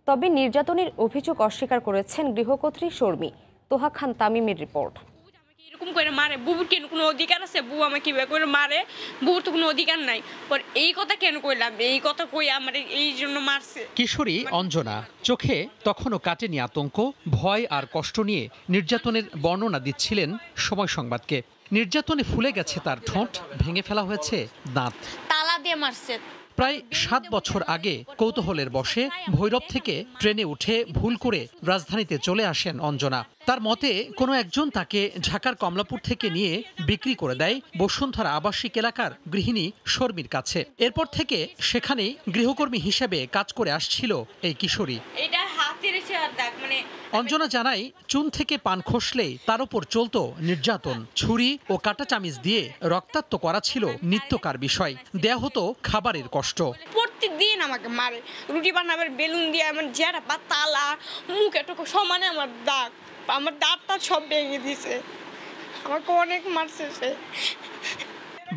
তবে নির্যাতনের অভিযোগ অস্বীকার করেছেন গৃহকর্ত্রী শর্মী। তোহা খান তামিমের রিপোর্ট। এরকম করে মারে, বুবুর কেন কোনো অধিকার আছে? বউ আমাকে কিভাবে করে মারে? বুবুর তো কোনো অধিকার নাই। পর এই কথা কেন কইলাম? এই কথা কই আমার এই জন্য মারছে। কিশোরী অঞ্জনা চোখে তখনও কাটেনি আতঙ্ক, ভয় আর কষ্ট নিয়ে নির্যাতনের বর্ণনা দিচ্ছিলেন সময় সংবাদকে। নির্যাতনে ফুলে গেছে তার ঠোঁট, ভেঙে ফেলা হয়েছে দাঁত। তালা দিয়ে মারছে। প্রায় 7 বছর আগে কৌতূহলের বশে ভৈরব থেকে ট্রেনে উঠে ভুল করে রাজধানীতে চলে আসেন অঞ্জনা। তার মতে কোনো একজন তাকে ঢাকার কমলাপুর থেকে নিয়ে বিক্রি করে দেয় বসুন্ধরা আবাসিক এলাকার গৃহিণী শর্মীর কাছে। এরপর থেকে সেখানেই গৃহকর্মী হিসেবে কাজ করে আসছিল এই কিশোরী। অঞ্জনা জানায়, চুন থেকে পান খসলেই তার উপর চলত নির্যাতন। ছুরি ও কাঁটা চামিচ দিয়ে রক্তাক্ত করা ছিল নিত্যকার বিষয়। দেয়া হতো খাবারের কষ্ট। প্রতিদিন আমাকে মারে, রুটি বানাবার বেলুন দিয়ে আমার জেরা বা তালা, মুখ এটুকু সমানে আমার দাগ, আমার দাঁতটা সব ভেঙে দিছে। আমাকে অনেক মারছে সে।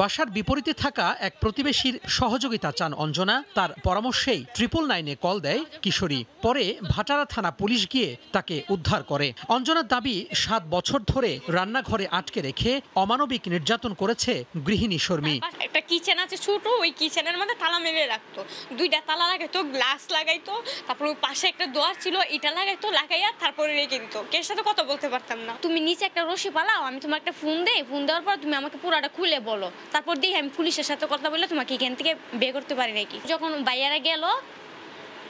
বাসার বিপরীতে থাকা এক প্রতিবেশীর সহযোগিতা চান অঞ্জনা। তার পরামর্শেই 999-এ কল দেয় কিশোরী। পরে ভাটারা থানা পুলিশ গিয়ে তাকে উদ্ধার করে। অঞ্জনার দাবি, 7 বছর ধরে রান্নাঘরে আটকে রেখে অমানবিক নির্যাতন করেছে গৃহিণী শর্মী। একটা কিচেন আছে ছোট, ওই কিচেনের মধ্যে তালা মেরে রাখতো। 2টা তালা লাগাইতো, গ্লাস লাগাইতো, তারপর ওই পাশে একটা দোয়ার ছিল, এটা লাগাইতো, লাগাইয়া তারপরে রেখে দিত। কে সাথে কথা বলতে পারতাম না। তুমি নিচে একটা রশি পালাও, আমি তোমার একটা ফোন দেই, ফোন দেওয়ার পর তুমি আমাকে পুরাটা খুলে বলো, তারপর দিয়ে আমি পুলিশের সাথে কথা বলে তোমাকে এখান থেকে বের করতে পারি নাকি। যখন বাইয়ারা গেল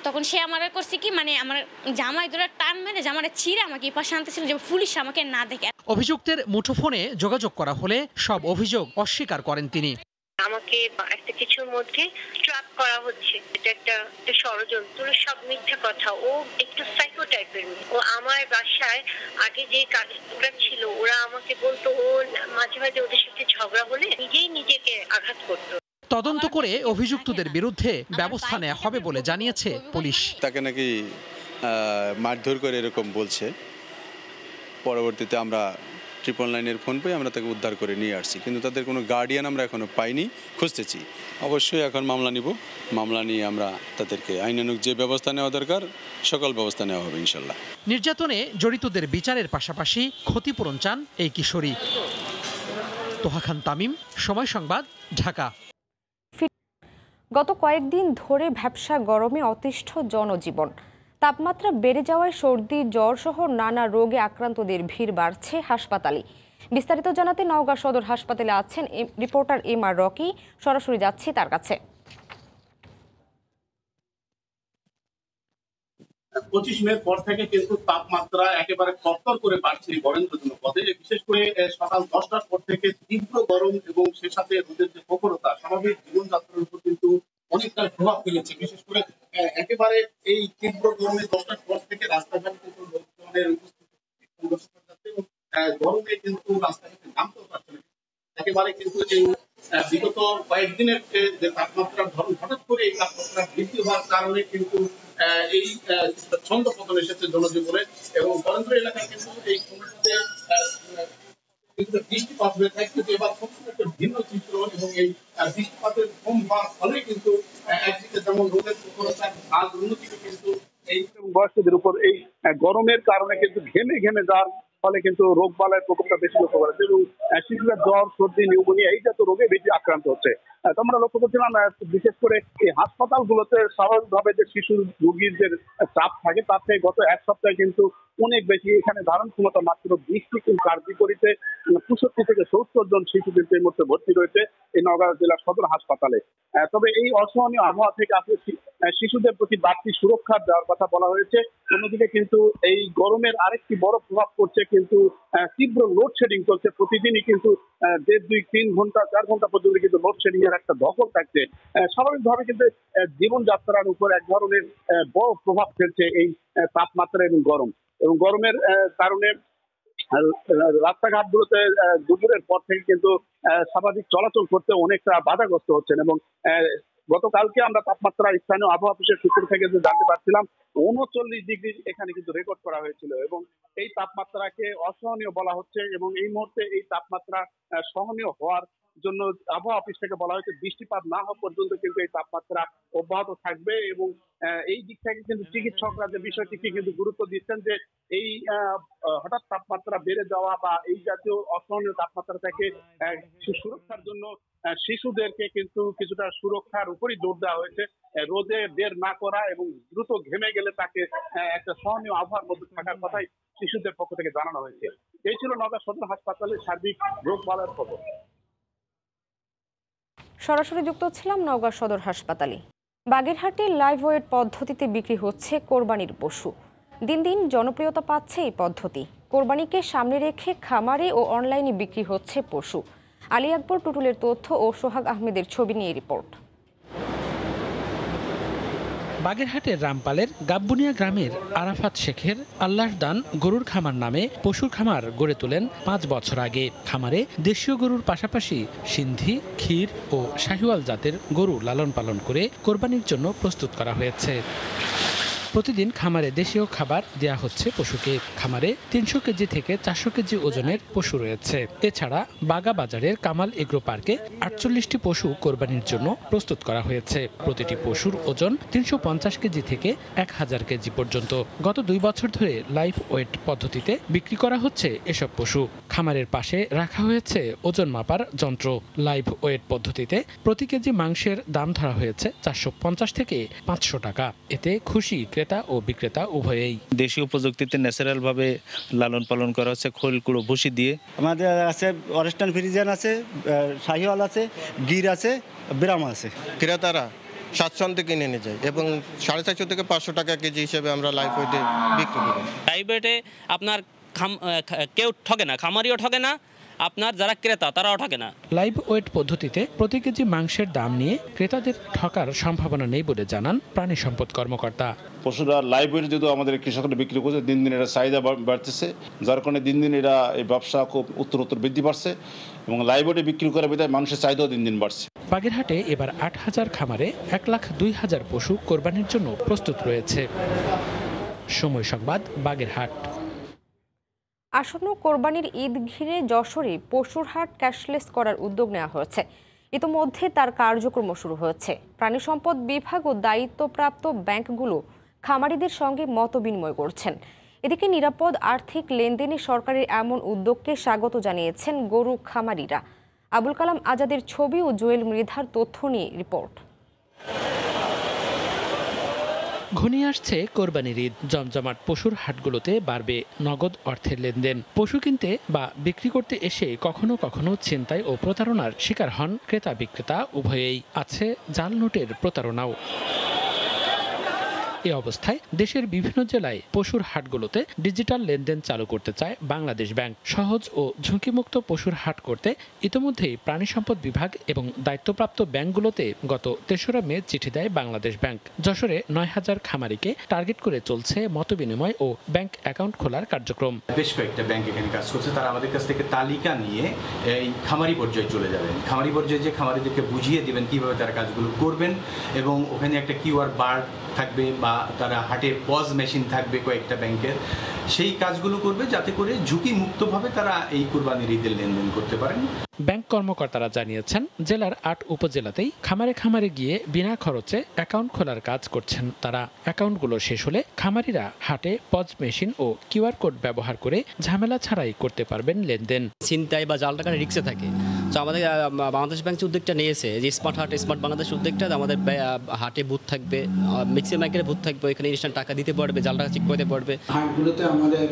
তখন সে আমার করছে কি, আমার জামাই ধরে টান মেরে জামাটা ছিঁড়ে আমাকে পাশে আনতেছিল যে পুলিশ আমাকে না দেখে। অভিযুক্তের মুঠোফোনে যোগাযোগ করা হলে সব অভিযোগ অস্বীকার করেন তিনি। আমাকে একটা কিছুর মধ্যে ট্র্যাপ করা হচ্ছে, এটা একটা ষড়যন্ত্র, সব মিথ্যা কথা। ও একটু সাইকো টাইপের। ও আমার বাসায় আগে যে কাজগুলো ছিল ওরা আমাকে বলতো, ও মাঝে মাঝে ওদের সাথে ঝগড়া হলে নিজেই নিজেকে আঘাত করতো। তদন্ত করে অভিযুক্তদের বিরুদ্ধে ব্যবস্থা নেওয়া হবে বলে জানিয়েছে পুলিশ। তাকে নাকি মারধর করে এরকম বলছে। পরবর্তীতে আমরা 999-এর ফোন পেয়ে আমরা তাকে উদ্ধার করে নিয়ে আসছি, কিন্তু তাদের কোনো গার্ডিয়ান আমরা এখনো পাইনি, খুঁজতেছি। অবশ্যই এখন মামলা নিব, মামলা নিয়ে আমরা তাদেরকে আইনানুগ যে ব্যবস্থা নেওয়া দরকার সকল ব্যবস্থা নেওয়া হবে ইনশাল্লাহ। নির্যাতনে জড়িতদের বিচারের পাশাপাশি ক্ষতিপূরণ চান এই কিশোরী। তোহা খান তামিম, সময় সংবাদ, ঢাকা। গত কয়েকদিন ধরে ভ্যাপসা গরমে অতিষ্ঠ জনজীবন। তাপমাত্রা বেড়ে যাওয়ায় সর্দি, জ্বর সহ নানা রোগে আক্রান্তদের ভিড় বাড়ছে হাসপাতালে। বিস্তারিত জানাতে নওগাঁ সদর হাসপাতালে আছেন রিপোর্টার এম.আর. রকি। সরাসরি যাচ্ছি তার কাছে। 25 মের পর থেকে কিন্তু তাপমাত্রা একেবারে কত্তর করে বাড়ছে বরেন্দ্রজনক পথে। বিশেষ করে সকাল 10টার পর থেকে তীব্র গরম এবং সে সাথে রোদের যে প্রখরতা স্বাভাবিক জীবনযাত্রার উপর কিন্তু অনেকটা প্রভাব ফেলেছে। বিশেষ করে একেবারে এই তীব্র গরমে 10টার পর থেকে রাস্তাঘাট কিন্তু লোকজনের উপস্থিতি গরমে কিন্তু রাস্তাঘাটে নামতেও পারছে না। একেবারে কিন্তু এই বিগত কয়েকদিনের যে তাপমাত্রার ধরন হঠাৎ করে এই তাপমাত্রা বৃদ্ধি হওয়ার কারণে কিন্তু এই ছন্দ পতন এসেছে জনজীবনে। এবং বরেন্দ্র এলাকায় কিন্তু এই সময়টাতে বৃষ্টিপাত হয়ে থাকে, কিন্তু এবার সম্পূর্ণ একটা ভিন্ন চিত্র। এবং এই বৃষ্টিপাতের কম হওয়ার ফলে কিন্তু একদিকে যেমন রোদের প্রখরতা, আর অন্যদিকে কিন্তু এই বয়স্কদের উপর এই গরমের কারণে কিন্তু ঘেমে ঘেমে যাওয়ার ফলে কিন্তু রোগ বালাইয়ের প্রকোপটা বেশি লক্ষ্য করা যাচ্ছে এবং শিশুরা জ্বর সর্দি নিউমোনিয়া এই জাতীয় রোগে বেশি আক্রান্ত হচ্ছে। তো আমরা লক্ষ্য করছিলাম বিশেষ করে এই হাসপাতালগুলোতে স্বাভাবিকভাবে যে শিশু রোগীর যে চাপ থাকে তার থেকে গত এক সপ্তাহে কিন্তু অনেক বেশি। এখানে ধারণ ক্ষমতা মাত্র 20টি, কিন্তু কার্যকরীতে 65 থেকে 70 জন শিশু কিন্তু এই মুহূর্তে ভর্তি রয়েছে এই নওগাঁ জেলা সদর হাসপাতালে। তবে এই অসহনীয় আবহাওয়া থেকে আসলে শিশুদের প্রতি বাড়তি সুরক্ষা দেওয়ার কথা বলা হয়েছে। অন্যদিকে কিন্তু এই গরমের আরেকটি বড় প্রভাব পড়ছে, কিন্তু তীব্র লোডশেডিং চলছে প্রতিদিনই, কিন্তু 1.5, 2, 3 ঘন্টা 4 ঘন্টা পর্যন্ত কিন্তু লোডশেডিং এর একটা দখল থাকছে। স্বাভাবিকভাবে কিন্তু জীবনযাত্রার উপর এক ধরনের বড় প্রভাব ফেলছে এই তাপমাত্রা এবং গরমের কারণে রাস্তাঘাটগুলোতে দুপুরের পর থেকে কিন্তু স্বাভাবিক চলাচল করতে অনেকটা বাধাগ্রস্ত হচ্ছেন। এবং গতকালকে আমরা তাপমাত্রা স্থানীয় আবহাওয়া অফিসের সূত্র থেকে যে জানতে পারছিলাম 39 ডিগ্রি এখানে কিন্তু রেকর্ড করা হয়েছিল এবং এই তাপমাত্রাকে অসহনীয় বলা হচ্ছে। এবং এই মুহূর্তে এই তাপমাত্রা সহনীয় হওয়ার জন্য আবহাওয়া অফিস থেকে বলা হয়েছে বৃষ্টিপাত না হওয়া পর্যন্ত কিন্তু এই তাপমাত্রা অব্যাহত থাকবে। এবং এই দিক থেকে কিন্তু চিকিৎসকরা যে বিষয়টিকে কিন্তু গুরুত্ব দিচ্ছেন যে এই হঠাৎ তাপমাত্রা বেড়ে যাওয়া বা এই জাতীয় অসহনীয় তাপমাত্রা থেকে সুরক্ষার জন্য শিশুদেরকে কিন্তু কিছুটা সুরক্ষার উপরই জোর দেওয়া হয়েছে। রোদে বের না করা এবং দ্রুত ঘেমে গেলে তাকে একটা সহনীয় আবহাওয়ার মধ্যে থাকার কথাই শিশুদের পক্ষ থেকে জানানো হয়েছে। এই ছিল নওগাঁ সদর হাসপাতালের সার্বিক রোগ বালাইয়ের খবর। সরাসরি যুক্ত ছিলাম নওগাঁ সদর হাসপাতালে। বাগেরহাটে লাইভ ওয়েট পদ্ধতিতে বিক্রি হচ্ছে কোরবানির পশু। দিন দিন জনপ্রিয়তা পাচ্ছে এই পদ্ধতি। কোরবানিকে সামনে রেখে খামারে ও অনলাইনে বিক্রি হচ্ছে পশু। আলী আকবর টুটুলের তথ্য ও সোহাগ আহমেদের ছবি নিয়ে রিপোর্ট। বাগেরহাটের রামপালের গাব্বুনিয়া গ্রামের আরাফাত শেখের আল্লাহর দান গরুর খামার নামে পশুর খামার গড়ে তোলেন 5 বছর আগে। খামারে দেশীয় গরুর পাশাপাশি সিন্ধি, ক্ষীর ও শাহিওয়াল জাতের গরু লালন পালন করে কোরবানির জন্য প্রস্তুত করা হয়েছে। প্রতিদিন খামারে দেশীয় খাবার দেয়া হচ্ছে পশুকে। খামারে 300 কেজি থেকে 400 কেজি ওজনের পশু রয়েছে। এছাড়া বাগা বাজারের কামাল এগ্রো পার্কে 48টি পশু কোরবানির জন্য প্রস্তুত করা হয়েছে। প্রতিটি পশুর ওজন 350 কেজি থেকে 1000 কেজি পর্যন্ত। গত 2 বছর ধরে লাইভ ওয়েট পদ্ধতিতে বিক্রি করা হচ্ছে এসব পশু। খামারের পাশে রাখা হয়েছে ওজন মাপার যন্ত্র। লাইভ ওয়েট পদ্ধতিতে প্রতি কেজি মাংসের দাম ধরা হয়েছে 450 থেকে 500 টাকা। এতে খুশি ক্রেতা ও বিক্রেতা উভয়েই। দেশীয় প্রযুক্তিতে ন্যাচারাল ভাবে লালন পালন করা হচ্ছে খোল কুড়ো ভুসি দিয়ে। আমাদের আছে অরেস্টান ফ্রিজিয়ান আছে, শাহিওয়াল আছে, গির আছে, ব্রাহ্মা আছে। ক্রেতারা স্বাচ্ছন্দ্যে কিনে নিয়ে যায় এবং 450 থেকে 500 টাকা কেজি হিসেবে আমরা লাইভ ওয়েটে বিক্রি করি। লাইভ ওয়েটে আপনার কেউ ঠকে না, খামারিও ঠকে না, আপনার যারা ক্রেতা তারাও ঠকে না। লাইভ ওয়েট পদ্ধতিতে প্রতি কেজি মাংসের দাম নিয়ে ক্রেতাদের ঠকার সম্ভাবনা নেই বলে জানান প্রাণী সম্পদ কর্মকর্তা। পশুরা লাইভ ওয়েট যেহেতু আমাদের কৃষকরা বিক্রি করছে, দিন দিন এটা চাহিদা বাড়তেছে, যার কারণে দিন দিন এরা এই ব্যবসা খুব উত্তরোত্তর বৃদ্ধি পাচ্ছে এবং লাইভ ওয়েটে বিক্রি করার বিধায় মানুষের চাহিদাও দিন দিন বাড়ছে। বাগেরহাটে এবার 8000 খামারে 1,02,000 পশু কোরবানির জন্য প্রস্তুত রয়েছে। সময় সংবাদ, বাগেরহাট। আসন্ন কোরবানির ঈদ ঘিরে যশোরে পশুর হাট ক্যাশলেস করার উদ্যোগ নেওয়া হয়েছে। ইতোমধ্যে তার কার্যক্রম শুরু হয়েছে। প্রাণী সম্পদ বিভাগ ও দায়িত্বপ্রাপ্ত ব্যাংকগুলো খামারিদের সঙ্গে মতবিনিময় করছেন। এদিকে নিরাপদ আর্থিক লেনদেনে সরকারের এমন উদ্যোগকে স্বাগত জানিয়েছেন গরু খামারিরা। আবুল কালাম আজাদের ছবি ও জুয়েল মৃধার তথ্য নিয়ে রিপোর্ট। ঘনিয়ে আসছে কোরবানির ঈদ। জমজমাট পশুর হাটগুলোতে বাড়বে নগদ অর্থের লেনদেন। পশু কিনতে বা বিক্রি করতে এসে কখনো কখনো ছিনতাই ও প্রতারণার শিকার হন ক্রেতা বিক্রেতা উভয়েই। আছে জাল নোটের প্রতারণাও। এ অবস্থায় দেশের বিভিন্ন জেলায় পশুর হাটগুলোতে ডিজিটাল লেনদেন চালু করতে চায় বাংলাদেশ ব্যাংক। সহজ ও ঝুঁকিমুক্ত পশুর হাট করতে ইতিমধ্যেই প্রাণী সম্পদ বিভাগ এবং দায়িত্বপ্রাপ্ত ব্যাংকগুলোতে গত 3রা মে চিঠি দেয় বাংলাদেশ ব্যাংক। যশোরে 9000 খামারিকে টার্গেট করে চলছে মতবিনিময় ও ব্যাংক অ্যাকাউন্ট খোলার কার্যক্রম। বেশ কয়েকটা ব্যাংক এখানে কাজ করছে, তারা আমাদের কাছ থেকে তালিকা নিয়ে এই খামারি পর্যায়ে চলে যাবেন। খামারি পর্যায়ে যে খামারিদেরকে বুঝিয়ে দেবেন কিভাবে তারা কাজগুলো করবেন এবং ওখানে একটা কিউআর বার থাকবে বা তারা হাটে পজ মেশিন থাকবে কয়েকটা ব্যাংকের, সেই কাজগুলো করবে যাতে করে ঝুঁকি মুক্তভাবে তারা এই কুরবানির ঈদের লেনদেন করতে পারেন। ব্যাংক কর্মকর্তারা জানিয়েছেন, জেলার 8 উপজেলাতেই খামারে খামারে গিয়ে বিনা খরচে অ্যাকাউন্ট খোলার কাজ করছেন তারা। অ্যাকাউন্টগুলো শেষ হলে খামারিরা হাটে পজ মেশিন ও কিউআর কোড ব্যবহার করে ঝামেলা ছাড়াই করতে পারবেন লেনদেন। ছিনতাই বা জাল টাকার রিস্কে থাকে। তো আমাদের বাংলাদেশ ব্যাংক যে উদ্যোগটা নিয়েছে, যে স্মার্ট হাট স্মার্ট বাংলাদেশ উদ্যোগটা, আমাদের হাটে বুথ থাকবে, ম্যাক্সিমাম ব্যাংকের বুথ থাকবে, ওইখানে ইনস্ট্যান্ট টাকা দিতে পারবে, জাল টাকা চেক করতে পারবে। হাটগুলোতে আমাদের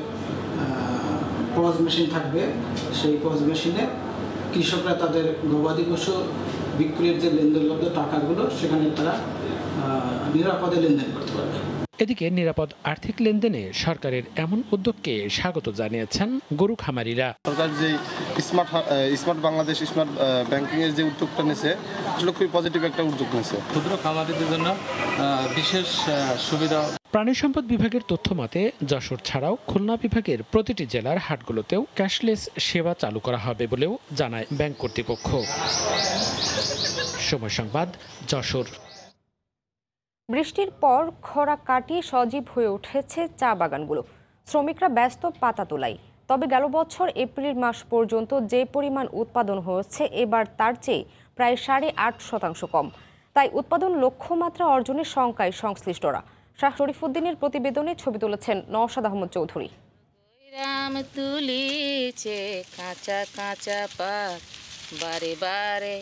পজ মেশিন থাকবে, সেই পজ মেশিনে কৃষকরা তাদের গবাদি পশু বিক্রির যে লেনদেনলব্ধ টাকাগুলো সেখানে তারা নিরাপদে লেনদেন করতে পারবে। এদিকে নিরাপদ আর্থিক লেনদেনে সরকারের এমন উদ্যোগকে স্বাগত জানিয়েছেন গরু খামারিরা। সরকার যে স্মার্ট বাংলাদেশ স্মার্ট ব্যাংকিং এর যে উদ্যোগটা নিয়েছে, আসলে খুবই পজিটিভ একটা উদ্যোগ নিয়েছে। ক্ষুদ্র খামারিদের জন্য বিশেষ সুবিধা। প্রাণী সম্পদ বিভাগের তথ্য মতে যশোর ছাড়াও খুলনা বিভাগের প্রতিটি জেলার হাটগুলোতেও ক্যাশলেস সেবা চালু করা হবে বলেও জানায় ব্যাংক কর্তৃপক্ষ। সময় সংবাদ, যশোর। বৃষ্টির পর খরা কাটিয়ে সজীব হয়ে উঠেছে চা বাগানগুলো। শ্রমিকরা ব্যস্ত পাতা তোলায়। তবে গেল বছর এপ্রিল মাস পর্যন্ত যে পরিমাণ উৎপাদন হয়েছে, এবার তার চেয়ে প্রায় 8.5% কম। তাই উৎপাদন লক্ষ্যমাত্রা অর্জনের শঙ্কায় সংশ্লিষ্টরা। শাহ শরীফুদ্দিনের প্রতিবেদনে ছবি তুলেছেন নওশাদ আহমদ চৌধুরী। কাঁচা কাঁচা পাত বারে বারে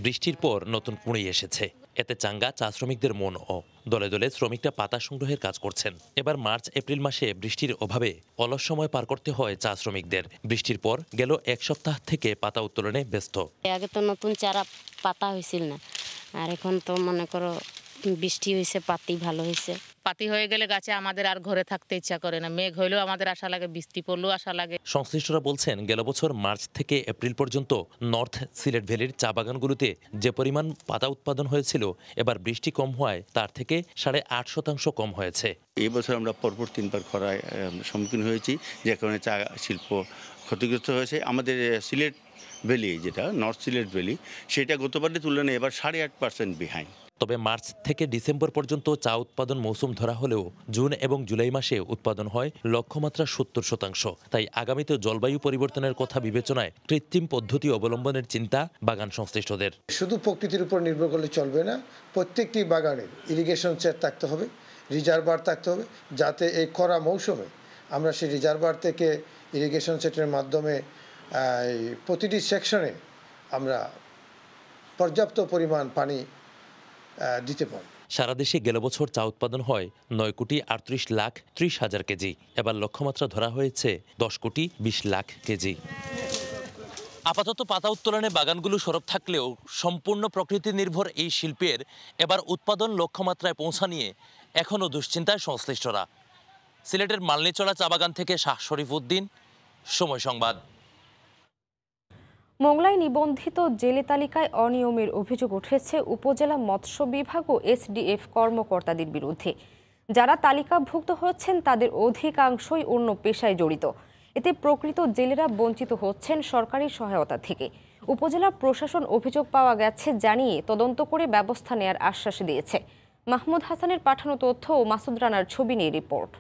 বৃষ্টির পর নতুন কুঁড়ি এসেছে, এতে চাঙ্গা চা শ্রমিকদের মন ও দলে দলে শ্রমিকরা পাতা সংগ্রহের কাজ করছেন। এবার মার্চ এপ্রিল মাসে বৃষ্টির অভাবে অলস সময় পার করতে হয় চা শ্রমিকদের। বৃষ্টির পর গেল এক সপ্তাহ থেকে পাতা উত্তোলনে ব্যস্ত। আগে তো নতুন চারা পাতা হয়েছিল না, আর এখন তো মনে করো বৃষ্টি হয়েছে, পাতি ভালো হয়েছে। পাতি হয়ে গেলে গাছে আমাদের আর ঘরে থাকতে ইচ্ছা করে না। মেঘ হইলেও আমাদের আশা লাগে, বৃষ্টি পড়লেও আশা লাগে। সংশ্লিষ্টরা বলছেন, গেল বছর মার্চ থেকে এপ্রিল পর্যন্ত নর্থ সিলেট ভ্যালির চা বাগানগুলোতে যে পরিমাণ পাতা উৎপাদন হয়েছিল, এবার বৃষ্টি কম হওয়ায় তার থেকে 8.5% কম হয়েছে। এই বছর আমরা পরপর 3বার খরায় সম্মুখীন হয়েছি, যে কারণে চা শিল্প ক্ষতিগ্রস্ত হয়েছে। আমাদের সিলেট ভ্যালি, যেটা নর্থ সিলেট ভ্যালি, সেটা গতবারের তুলনায় এবার 8.5% বিহাইন্ড। তবে মার্চ থেকে ডিসেম্বর পর্যন্ত চা উৎপাদন মৌসুম ধরা হলেও জুন এবং জুলাই মাসে উৎপাদন হয় লক্ষ্যমাত্রা 70%। তাই আগামীতে জলবায়ু পরিবর্তনের কথা বিবেচনায় কৃত্রিম পদ্ধতি অবলম্বনের চিন্তা বাগান সংশ্লিষ্টদের। শুধু প্রকৃতির উপর নির্ভর করলে চলবে না, প্রত্যেকটি বাগানের ইরিগেশন সেট থাকতে হবে, রিজার্ভার থাকতে হবে, যাতে এই খরা মৌসুমে আমরা সেই রিজার্ভার থেকে ইরিগেশন সেটের মাধ্যমে প্রতিটি সেকশনে আমরা পর্যাপ্ত পরিমাণ পানি দিতে পারে। সারা দেশে গেল বছর চা উৎপাদন হয় 9,38,30,000 কেজি। এবার লক্ষ্যমাত্রা ধরা হয়েছে 10,20,00,000 কেজি। আপাতত পাতা উত্তোলনে বাগানগুলো সরব থাকলেও সম্পূর্ণ প্রকৃতি নির্ভর এই শিল্পের এবার উৎপাদন লক্ষ্যমাত্রায় পৌঁছা নিয়ে এখনও দুশ্চিন্তায় সংশ্লিষ্টরা। সিলেটের মালনীচড়া চা বাগান থেকে শাহ শরীফুদ্দিন, সময় সংবাদ। মোংলায় নিবন্ধিত জেলে তালিকায় অনিয়মের অভিযোগ উঠেছে উপজেলা মৎস্য বিভাগ ও এসডিএফ কর্মকর্তাদের বিরুদ্ধে। যারা তালিকাভুক্ত হচ্ছেন তাদের অধিকাংশই অন্য পেশায় জড়িত। এতে প্রকৃত জেলেরা বঞ্চিত হচ্ছেন সরকারি সহায়তা থেকে। উপজেলা প্রশাসন অভিযোগ পাওয়া গেছে জানিয়ে তদন্ত করে ব্যবস্থা নেয়ার আশ্বাস দিয়েছে। মাহমুদ হাসানের পাঠানো তথ্য ও মাসুদ রানার ছবি নিয়ে রিপোর্ট।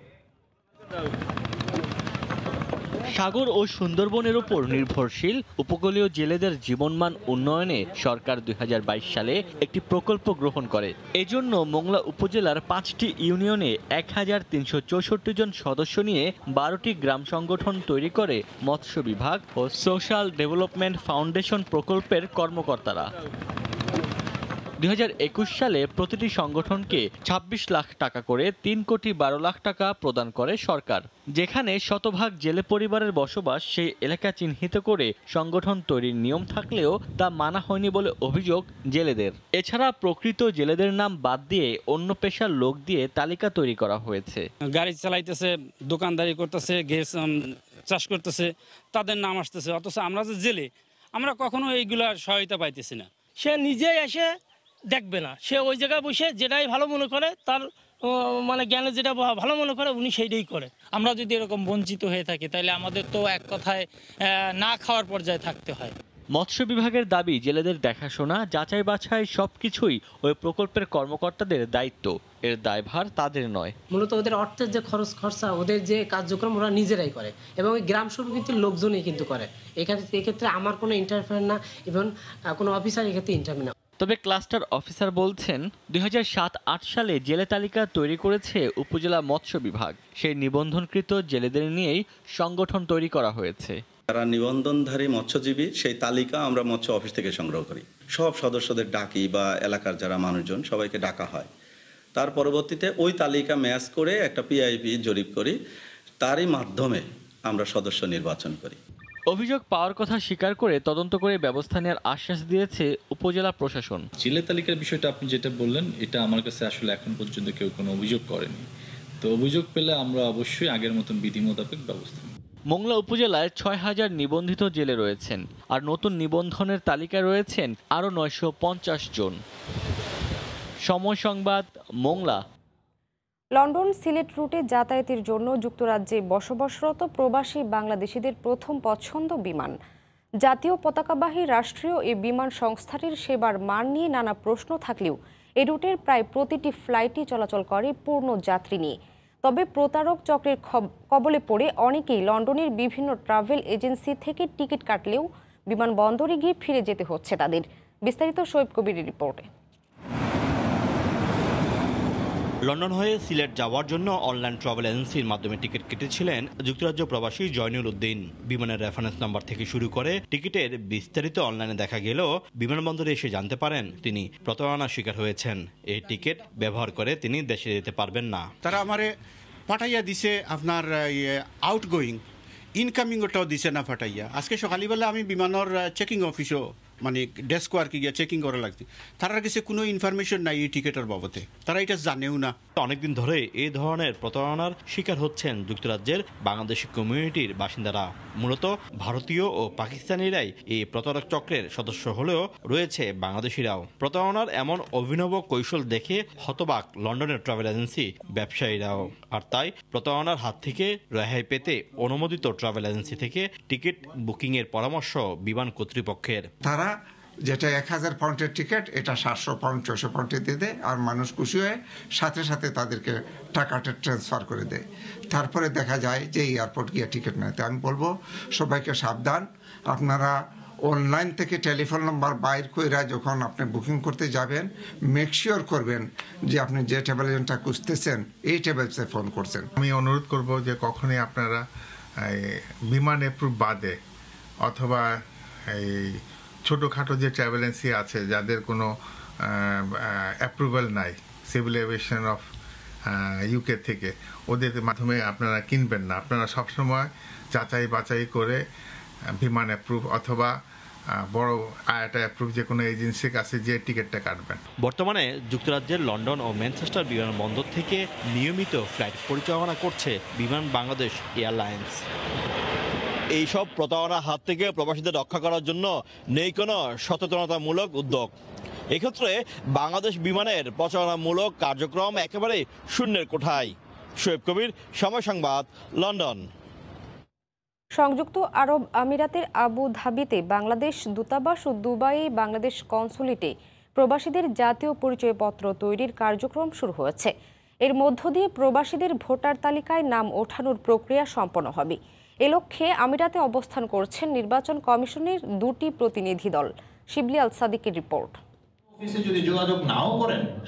সাগর ও সুন্দরবনের উপর নির্ভরশীল উপকূলীয় জেলেদের জীবনমান উন্নয়নে সরকার 2022 সালে একটি প্রকল্প গ্রহণ করে। এজন্য মোংলা উপজেলার 5টি ইউনিয়নে 1364 জন সদস্য নিয়ে 12টি গ্রাম সংগঠন তৈরি করে মৎস্য বিভাগ ও সোশ্যাল ডেভেলপমেন্ট ফাউন্ডেশন প্রকল্পের কর্মকর্তারা। 2021 সালে প্রতিটি সংগঠনকে 26 লাখ টাকা করে 3,12 লাখ টাকা প্রদান করে সরকার। যেখানে শতভাগ জেলে পরিবারের বসবাস, সেই এলাকা চিহ্নিত করে সংগঠন তৈরির নিয়ম থাকলেও তা মানা হয়নি বলে অভিযোগ জেলেদের। এছাড়া প্রকৃত জেলেদের নাম বাদ দিয়ে অন্য পেশার লোক দিয়ে তালিকা তৈরি করা হয়েছে। গাড়ি চালাইতেছে, দোকানদারি করতেছে, গ্যাস চাষ করতেছে, তাদের নাম আসতেছে, অথচ আমরা যে জেলে, আমরা কখনো এইগুলা সহায়তা পাইতেছি না। সে নিজে এসে দেখবে না, সে ওই জায়গায় বসে যেটাই ভালো মনে করে, তার মানে জ্ঞানে যেটা ভালো মনে করে উনি সেইটাই করে। আমরা যদি এরকম বঞ্চিত হয়ে থাকি তাহলে আমাদের তো এক কথায় না খাওয়ার পর্যায়ে থাকতে হয়। মৎস্য বিভাগের দাবি, জেলেদের দেখাশোনা, যাচাই বাছাই সবকিছুই ওই প্রকল্পের কর্মকর্তাদের দায়িত্ব। এর দায়ভার তাদের নয়। মূলত ওদের অর্থের যে খরচা, ওদের যে কার্যক্রম ওরা নিজেরাই করে এবং ওই গ্রাম সভা কিন্তু লোকজনই কিন্তু করে। এক্ষেত্রে আমার কোনো ইন্টারফেয়ার না, ইভেন কোনো অফিসার এক্ষেত্রে ইন্টারভিউ না। তবে ক্লাস্টার অফিসার বলছেন 2007-08 সালে জেলে তালিকা তৈরি করেছে উপজেলা মৎস্য বিভাগ। সেই নিবন্ধনকৃত জেলেদের নিয়েই সংগঠন তৈরি করা হয়েছে। যারা নিবন্ধনধারী মৎস্যজীবী সেই তালিকা আমরা মৎস্য অফিস থেকে সংগ্রহ করি। সব সদস্যদের ডাকি বা এলাকার যারা মানুষজন সবাইকে ডাকা হয়। তার পরবর্তীতে ওই তালিকা ম্যাচ করে একটা পিআইপি জরিপ করি, তারই মাধ্যমে আমরা সদস্য নির্বাচন করি। অভিযোগ পাওয়ার কথা স্বীকার করে তদন্ত করে ব্যবস্থা নেওয়ার আশ্বাস দিয়েছে উপজেলা প্রশাসন। জেলে তালিকার বিষয়টা আপনি যেটা বললেন, এটা আমার কাছে আসলে এখন পর্যন্ত কেউ কোনো অভিযোগ করেনি। তো অভিযোগ পেলে আমরা অবশ্যই আগের মতন বিধি মোতাবেক ব্যবস্থা নেব। মোংলা উপজেলায় ৬,০০০ নিবন্ধিত জেলে রয়েছেন, আর নতুন নিবন্ধনের তালিকায় রয়েছেন আরও ৯৫০ জন। সময় সংবাদ, মোংলা। লন্ডন সিলেট রুটে যাতায়াতের জন্য যুক্তরাজ্যে বসবাসরত প্রবাসী বাংলাদেশিদের প্রথম পছন্দ বিমান। জাতীয় পতাকাবাহী রাষ্ট্রীয় এই বিমান সংস্থাটির সেবার মান নিয়ে নানা প্রশ্ন থাকলেও এই রুটের প্রায় প্রতিটি ফ্লাইটই চলাচল করে পূর্ণ যাত্রী নিয়ে। তবে প্রতারক চক্রের কবলে পড়ে অনেকেই লন্ডনের বিভিন্ন ট্রাভেল এজেন্সি থেকে টিকিট কাটলেও বিমানবন্দরে গিয়ে ফিরে যেতে হচ্ছে তাদের। বিস্তারিত শোয়েব কবিরের রিপোর্টে। লন্ডন হয়ে সিলেট যাওয়ার জন্য অনলাইন ট্রাভেল এজেন্সির মাধ্যমে টিকিট কেটেছিলেন যুক্তরাজ্য প্রবাসী জয়নুল উদ্দিন। বিমানের রেফারেন্স নাম্বার থেকে শুরু করে টিকিটের বিস্তারিত অনলাইনে দেখা গেলেও বিমানবন্দরে এসে জানতে পারেন তিনি প্রতারণার শিকার হয়েছেন। এই টিকিট ব্যবহার করে তিনি দেশে যেতে পারবেন না। তারা আমারে পাঠাইয়া দিছে আপনার আউটগোয়িং, ইনকামিং ওটাও দিছে না পাঠাইয়া। আজকে সকালবেলা আমি বিমানের চেকিং অফিসও মানে ডেস্ক আর কি গিয়া চেকিং করা লাগছে, তার কাছে কোনো ইনফরমেশন নাই এই টিকেটের বাবদে, তারা এটা জানেও না। অনেকদিন ধরে এই ধরনের প্রতারণার শিকার হচ্ছেন যুক্তরাজ্যের বাংলাদেশি কমিউনিটির বাসিন্দারা। মূলত ভারতীয় ও পাকিস্তানিরাই এই প্রতারক চক্রের সদস্য হলেও রয়েছে বাংলাদেশিরাও। প্রতারণার এমন অভিনব কৌশল দেখে হতবাক লন্ডনের ট্রাভেল এজেন্সি ব্যবসায়ীরাও। আর তাই প্রতারণার হাত থেকে রেহাই পেতে অনুমোদিত ট্রাভেল এজেন্সি থেকে টিকিট বুকিংয়ের পরামর্শ বিমান কর্তৃপক্ষের। তারা যেটা 1000 পাউন্ডের টিকিট, এটা 700 পাউন্ড 600 পাউন্ডে দিয়ে দেয়, আর মানুষ খুশি হয়ে সাথে সাথে তাদেরকে টাকাটা ট্রান্সফার করে দেয়। তারপরে দেখা যায় যে এয়ারপোর্ট গিয়ে টিকিট নেয়। তো আমি বলবো সবাইকে সাবধান, আপনারা অনলাইন থেকে টেলিফোন নাম্বার বাইর করে যখন আপনি বুকিং করতে যাবেন, মেক শিওর করবেন যে আপনি যে ট্রাভেল এজেন্টটা খুঁজতেছেন এই ট্রাভেলসে ফোন করছেন। আমি অনুরোধ করব যে কখনোই আপনারা বিমান অ্যাপ্রুভ বাদে অথবা এই ছোটোখাটো যে ট্রাভেল এজেন্সি আছে যাদের কোনো অ্যাপ্রুভাল নাই সিভিল এভিয়েশন অফ ইউকে থেকে, ওদের মাধ্যমে আপনারা কিনবেন না। আপনারা সবসময় যাচাই বাছাই করে বিমান অ্যাপ্রুভ অথবা বড় আয়াটা অ্যাপ্রুভ যে কোনো এজেন্সির কাছে যে টিকিটটা কাটবেন। বর্তমানে যুক্তরাজ্যের লন্ডন ও ম্যানচেস্টার বিমানবন্দর থেকে নিয়মিত ফ্লাইট পরিচালনা করছে বিমান বাংলাদেশ এয়ারলাইন্স। এইসব প্রতারণার হাত থেকে প্রবাসীদের রক্ষা করার জন্য নেই কোনো সচেতনতামূলক উদ্যোগ। এক্ষেত্রে বাংলাদেশ বিমানের প্রচারণামূলক কার্যক্রম একেবারে শূন্যের কোঠায়। শোয়েব কবির, সময় সংবাদ, লন্ডন। সংযুক্ত আরব আমিরাতের আবু ধাবিতে বাংলাদেশ দূতাবাস ও দুবাইয়ে বাংলাদেশ কনসুলেটে প্রবাসীদের জাতীয় পরিচয়পত্র তৈরির কার্যক্রম শুরু হয়েছে। এর মধ্য দিয়ে প্রবাসীদের ভোটার তালিকায় নাম ওঠানোর প্রক্রিয়া সম্পন্ন হবে। এ লক্ষ্যে আমিরাতে অবস্থান করছেন নির্বাচন কমিশনের 2টি প্রতিনিধি দল। শিবলি আল সাদিকের রিপোর্ট।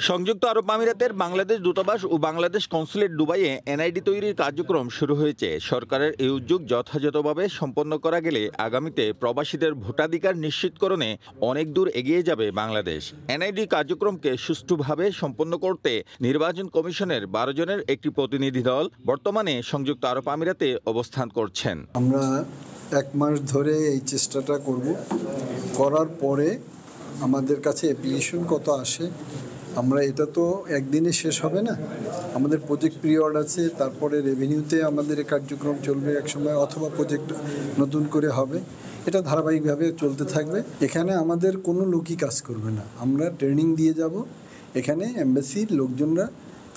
সংযুক্ত আরব আমিরাতের বাংলাদেশ দূতাবাস ও বাংলাদেশ কনসুলেট দুবাইয়ে এনআইডি তৈরির কার্যক্রম শুরু হয়েছে। সরকারের এই উদ্যোগ যথাযথভাবে সম্পন্ন করা গেলে আগামীতে প্রবাসীদের ভোটাধিকার নিশ্চিতকরণে অনেক দূর এগিয়ে যাবে বাংলাদেশ। এনআইডি কার্যক্রমকে সুষ্ঠুভাবে সম্পন্ন করতে নির্বাচন কমিশনের 12 জনের একটি প্রতিনিধি দল বর্তমানে সংযুক্ত আরব আমিরাতে অবস্থান করছেন। আমরা 1 মাস ধরে এই চেষ্টাটা করব, করার পরে আমাদের কাছে অ্যাপ্লিকেশন কত আসে, আমরা এটা তো একদিনে শেষ হবে না, আমাদের প্রজেক্ট পিরিয়ড আছে, তারপরে রেভিনিউতে আমাদের কার্যক্রম চলবে এক সময়, অথবা প্রজেক্ট নতুন করে হবে, এটা ধারাবাহিকভাবে চলতে থাকবে। এখানে আমাদের কোনো লোকই কাজ করবে না, আমরা ট্রেনিং দিয়ে যাব। এখানে এমবাসির লোকজনরা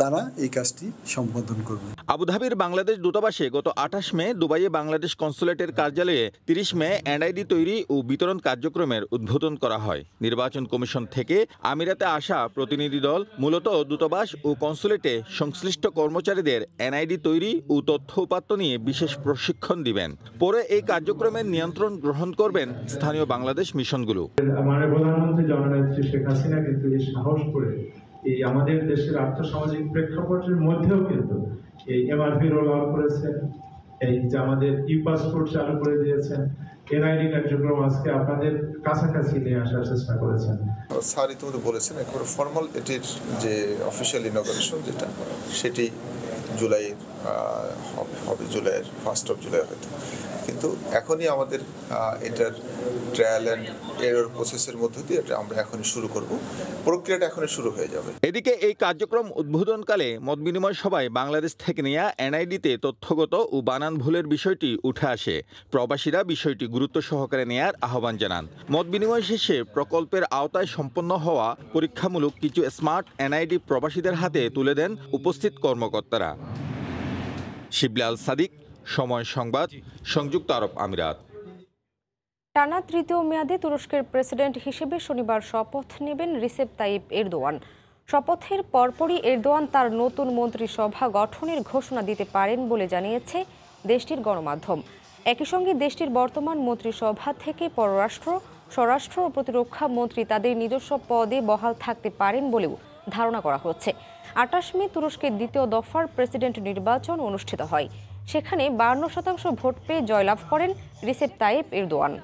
তারা এই কাজটি সম্পাদন করবে। আবুধাবির বাংলাদেশ দূতাবাসে গত 28 মে দুবাইয়ে বাংলাদেশ কনসুলেটের কার্যালয়ে 30 মে এনআইডি তৈরি ও বিতরণ কার্যক্রমের উদ্বোধন করা হয়। নির্বাচন কমিশন থেকে আমিরাতে আসা প্রতিনিধি দল মূলত দূতাবাস ও কনসুলেটে সংশ্লিষ্ট কর্মচারীদের এনআইডি তৈরি ও তথ্য উপাত্ত নিয়ে বিশেষ প্রশিক্ষণ দিবেন। পরে এই কার্যক্রমের নিয়ন্ত্রণ গ্রহণ করবেন স্থানীয় বাংলাদেশ মিশনগুলো। মাননীয় প্রধানমন্ত্রী জননেত্রী শেখ হাসিনা কিন্তু এই সাহস করে এই আমাদের দেশের আর্থসামাজিক প্রেক্ষাপটের মধ্যেও কিন্তু এই এমআরপি রোল আউট করেছেন, এই যে আমাদের ই পাসপোর্ট চালু করে দিয়েছেন, এনআইডি কার্যক্রম আজকে আপনাদের কাছাকাছি নিয়ে আসার চেষ্টা করেছেন। স্যার ইতিমধ্যে বলেছেন একেবারে ফর্মাল এটির যে অফিসিয়াল ইনঅগারেশন যেটা সেটি জুলাইয়ের হবে, জুলাইয়ের 1 জুলাই হয়তো, কিন্তু এখনই আমাদের এটার ট্রায়াল অ্যান্ড এরর প্রসেসের মধ্য দিয়ে এটা আমরা এখনই শুরু করব, প্রক্রিয়াটা এখনই শুরু হয়ে যাবে। এদিকে এই কার্যক্রম উদ্বোধনকালে মতবিনিময় সভায় বাংলাদেশ থেকে নেওয়া এনআইডিতে তথ্যগত ও বানান ভুলের বিষয়টি উঠে আসে। প্রবাসীরা বিষয়টি গুরুত্ব সহকারে নেয়ার আহ্বান জানান। মতবিনিময় শেষে প্রকল্পের আওতায় সম্পন্ন হওয়া পরীক্ষামূলক কিছু স্মার্ট এনআইডি প্রবাসীদের হাতে তুলে দেন উপস্থিত কর্মকর্তারা। শিবলি আল সাদিক, সময় সংবাদ, সংযুক্ত আরব আমিরাত। টানা তৃতীয় মেয়াদে তুরস্কের প্রেসিডেন্ট হিসেবে শনিবার শপথ নেবেন রিসেপ তাইপ এরদোয়ান। শপথের পরপরই এরদোয়ান তার নতুন মন্ত্রিসভা গঠনের ঘোষণা দিতে পারেন বলে জানিয়েছে দেশটির গণমাধ্যম। একই সঙ্গে দেশটির বর্তমান মন্ত্রিসভা থেকে পররাষ্ট্র, স্বরাষ্ট্র ও প্রতিরক্ষা মন্ত্রী তাদের নিজস্ব পদে বহাল থাকতে পারেন বলেও ধারণা করা হচ্ছে। 28 মে তুরস্কের দ্বিতীয় দফার প্রেসিডেন্ট নির্বাচন অনুষ্ঠিত হয়। সেখানে 52% ভোট পেয়ে জয়লাভ করেন রিসেপ তাইপ এরদোয়ান।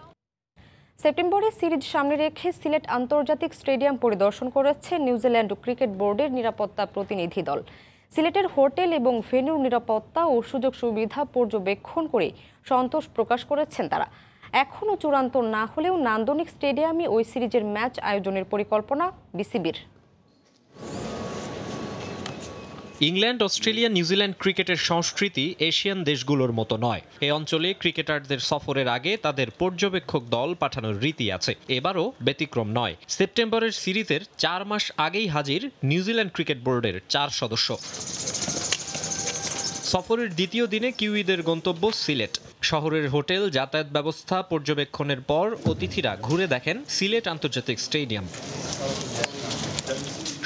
সেপ্টেম্বরে সিরিজ সামনে রেখে সিলেট আন্তর্জাতিক স্টেডিয়াম পরিদর্শন করেছে নিউজিল্যান্ড ক্রিকেট বোর্ডের নিরাপত্তা প্রতিনিধি দল। সিলেটের হোটেল এবং ভেন্যুর নিরাপত্তা ও সুযোগ সুবিধা পর্যবেক্ষণ করে সন্তোষ প্রকাশ করেছেন তারা। এখনও চূড়ান্ত না হলেও নান্দনিক স্টেডিয়ামে ওই সিরিজের ম্যাচ আয়োজনের পরিকল্পনা বিসিবির। ইংল্যান্ড, অস্ট্রেলিয়া, নিউজিল্যান্ড ক্রিকেটের সংস্কৃতি এশিয়ান দেশগুলোর মতো নয়। এই অঞ্চলে ক্রিকেটারদের সফরের আগে তাদের পর্যবেক্ষক দল পাঠানোর রীতি আছে। এবারও ব্যতিক্রম নয়। সেপ্টেম্বরের সিরিজের 4 মাস আগেই হাজির নিউজিল্যান্ড ক্রিকেট বোর্ডের 4 সদস্য। সফরের দ্বিতীয় দিনে কিউইদের গন্তব্য সিলেট। শহরের হোটেল, যাতায়াত ব্যবস্থা পর্যবেক্ষণের পর অতিথিরা ঘুরে দেখেন সিলেট আন্তর্জাতিক স্টেডিয়াম।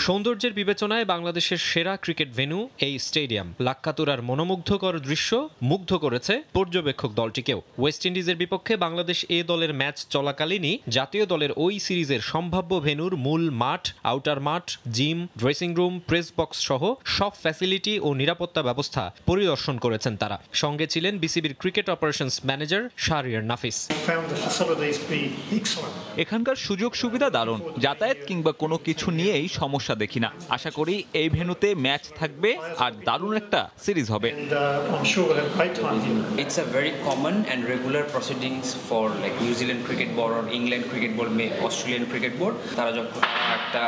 সৌন্দর্যের বিবেচনায় বাংলাদেশের সেরা ক্রিকেট ভেন্যু এই স্টেডিয়াম। লাক্কাতুরার মনোমুগ্ধকর দৃশ্য মুগ্ধ করেছে পর্যবেক্ষক দলটিকেও। ওয়েস্ট ইন্ডিজের বিপক্ষে বাংলাদেশ এ দলের ম্যাচ চলাকালীনই জাতীয় দলের ওই সিরিজের সম্ভাব্য ভেন্যুর মূল মাঠ, আউটার মাঠ, gym, dressing room, press box সহ সব ফ্যাসিলিটি ও নিরাপত্তা ব্যবস্থা পরিদর্শন করেছেন তারা। সঙ্গে ছিলেন বিসিবির ক্রিকেট অপারেশনস ম্যানেজার শাহরিয়ার নাফিস। এখানকার সুযোগ সুবিধা দারুণ, যাতায়াত কিংবা কোনো কিছু নিয়েই সমস্যা দেখি না। আশা করি এই ভেন্যুতে ম্যাচ থাকবে আর দারুণ একটা সিরিজ হবে। It's a very common and regular proceedings for like New Zealand Cricket Board or England Cricket Board, Australian Cricket Board. তারা যখন একটা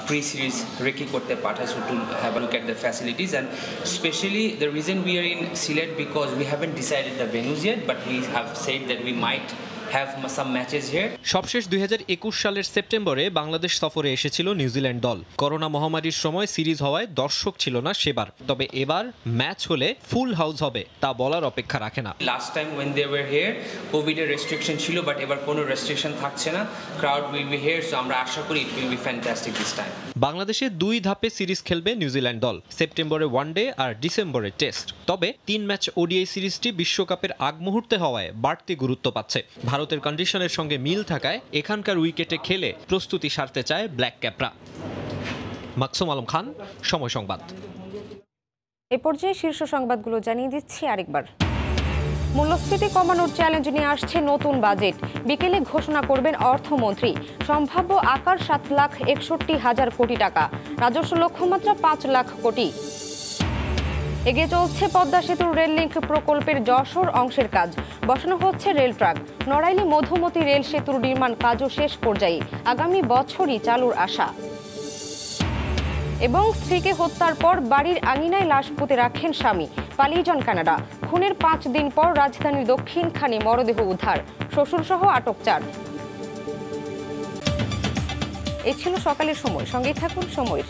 প্রি সিরিজ রেকি করতে পাঠায় to have a look at the facilities, and especially the reason we are in Sylhet because we haven't decided the venues yet, but we have said that we might have some matches here. সবশেষ 2021 সালের সেপ্টেম্বরে বাংলাদেশ সফরে এসেছিল New Zealand দল। Corona মহামারীর সময় series হওয়ায় দর্শক ছিল না সেবার। তবে এবার ম্যাচ হলে ফুল হাউস হবে তা বলার অপেক্ষা রাখে না। Last time when they were here, COVID এর restriction ছিল, but এবার কোনো restriction থাকছে না। Crowd will be here, so আমরা আশা করি it will be fantastic this time. বাংলাদেশে 2 ধাপে সিরিজ খেলবে নিউজিল্যান্ড দল। সেপ্টেম্বরে ওয়ানডে আর ডিসেম্বরে টেস্ট। তবে 3 ম্যাচ ওডিআই সিরিজটি বিশ্বকাপের আগ মুহূর্তে হওয়ায় বাড়তি গুরুত্ব পাচ্ছে। ভারতের কন্ডিশনের সঙ্গে মিল থাকায় এখানকার উইকেটে খেলে প্রস্তুতি সারতে চায় ব্ল্যাক ক্যাপরা। মাকসুম আলম খান, সময় সংবাদ। এ পর্যায়ে শীর্ষ সংবাদগুলো জানিয়ে দিচ্ছি আরেকবার। মূল্যস্ফীতি কমানোর চ্যালেঞ্জ নিয়ে আসছে নতুন বাজেট। বিকেলে ঘোষণা করবেন অর্থমন্ত্রী। সম্ভাব্য আকার 7,61,000 কোটি টাকা। রাজস্ব লক্ষ্যমাত্রা 5 লাখ কোটি। এগিয়ে চলছে পদ্মা সেতুর রেল লিঙ্ক প্রকল্পের যশোর অংশের কাজ। বসানো হচ্ছে রেল ট্র্যাক। নড়াইলে মধুমতি রেল সেতুর নির্মাণ কাজও শেষ পর্যায়ে। আগামী বছরই চালুর আশা। এবং স্ত্রীকে হত্যার পর বাড়ির আঙিনায় লাশ পুঁতে রাখেন স্বামী। পালিয়ে যান কানাডা। খুনের 5 দিন পর রাজধানীর দক্ষিণখানে মরদেহ উদ্ধার। শ্বশুরসহ আটক 4। এই ছিল সকালের সময়। সঙ্গেই থাকুন সময়ের।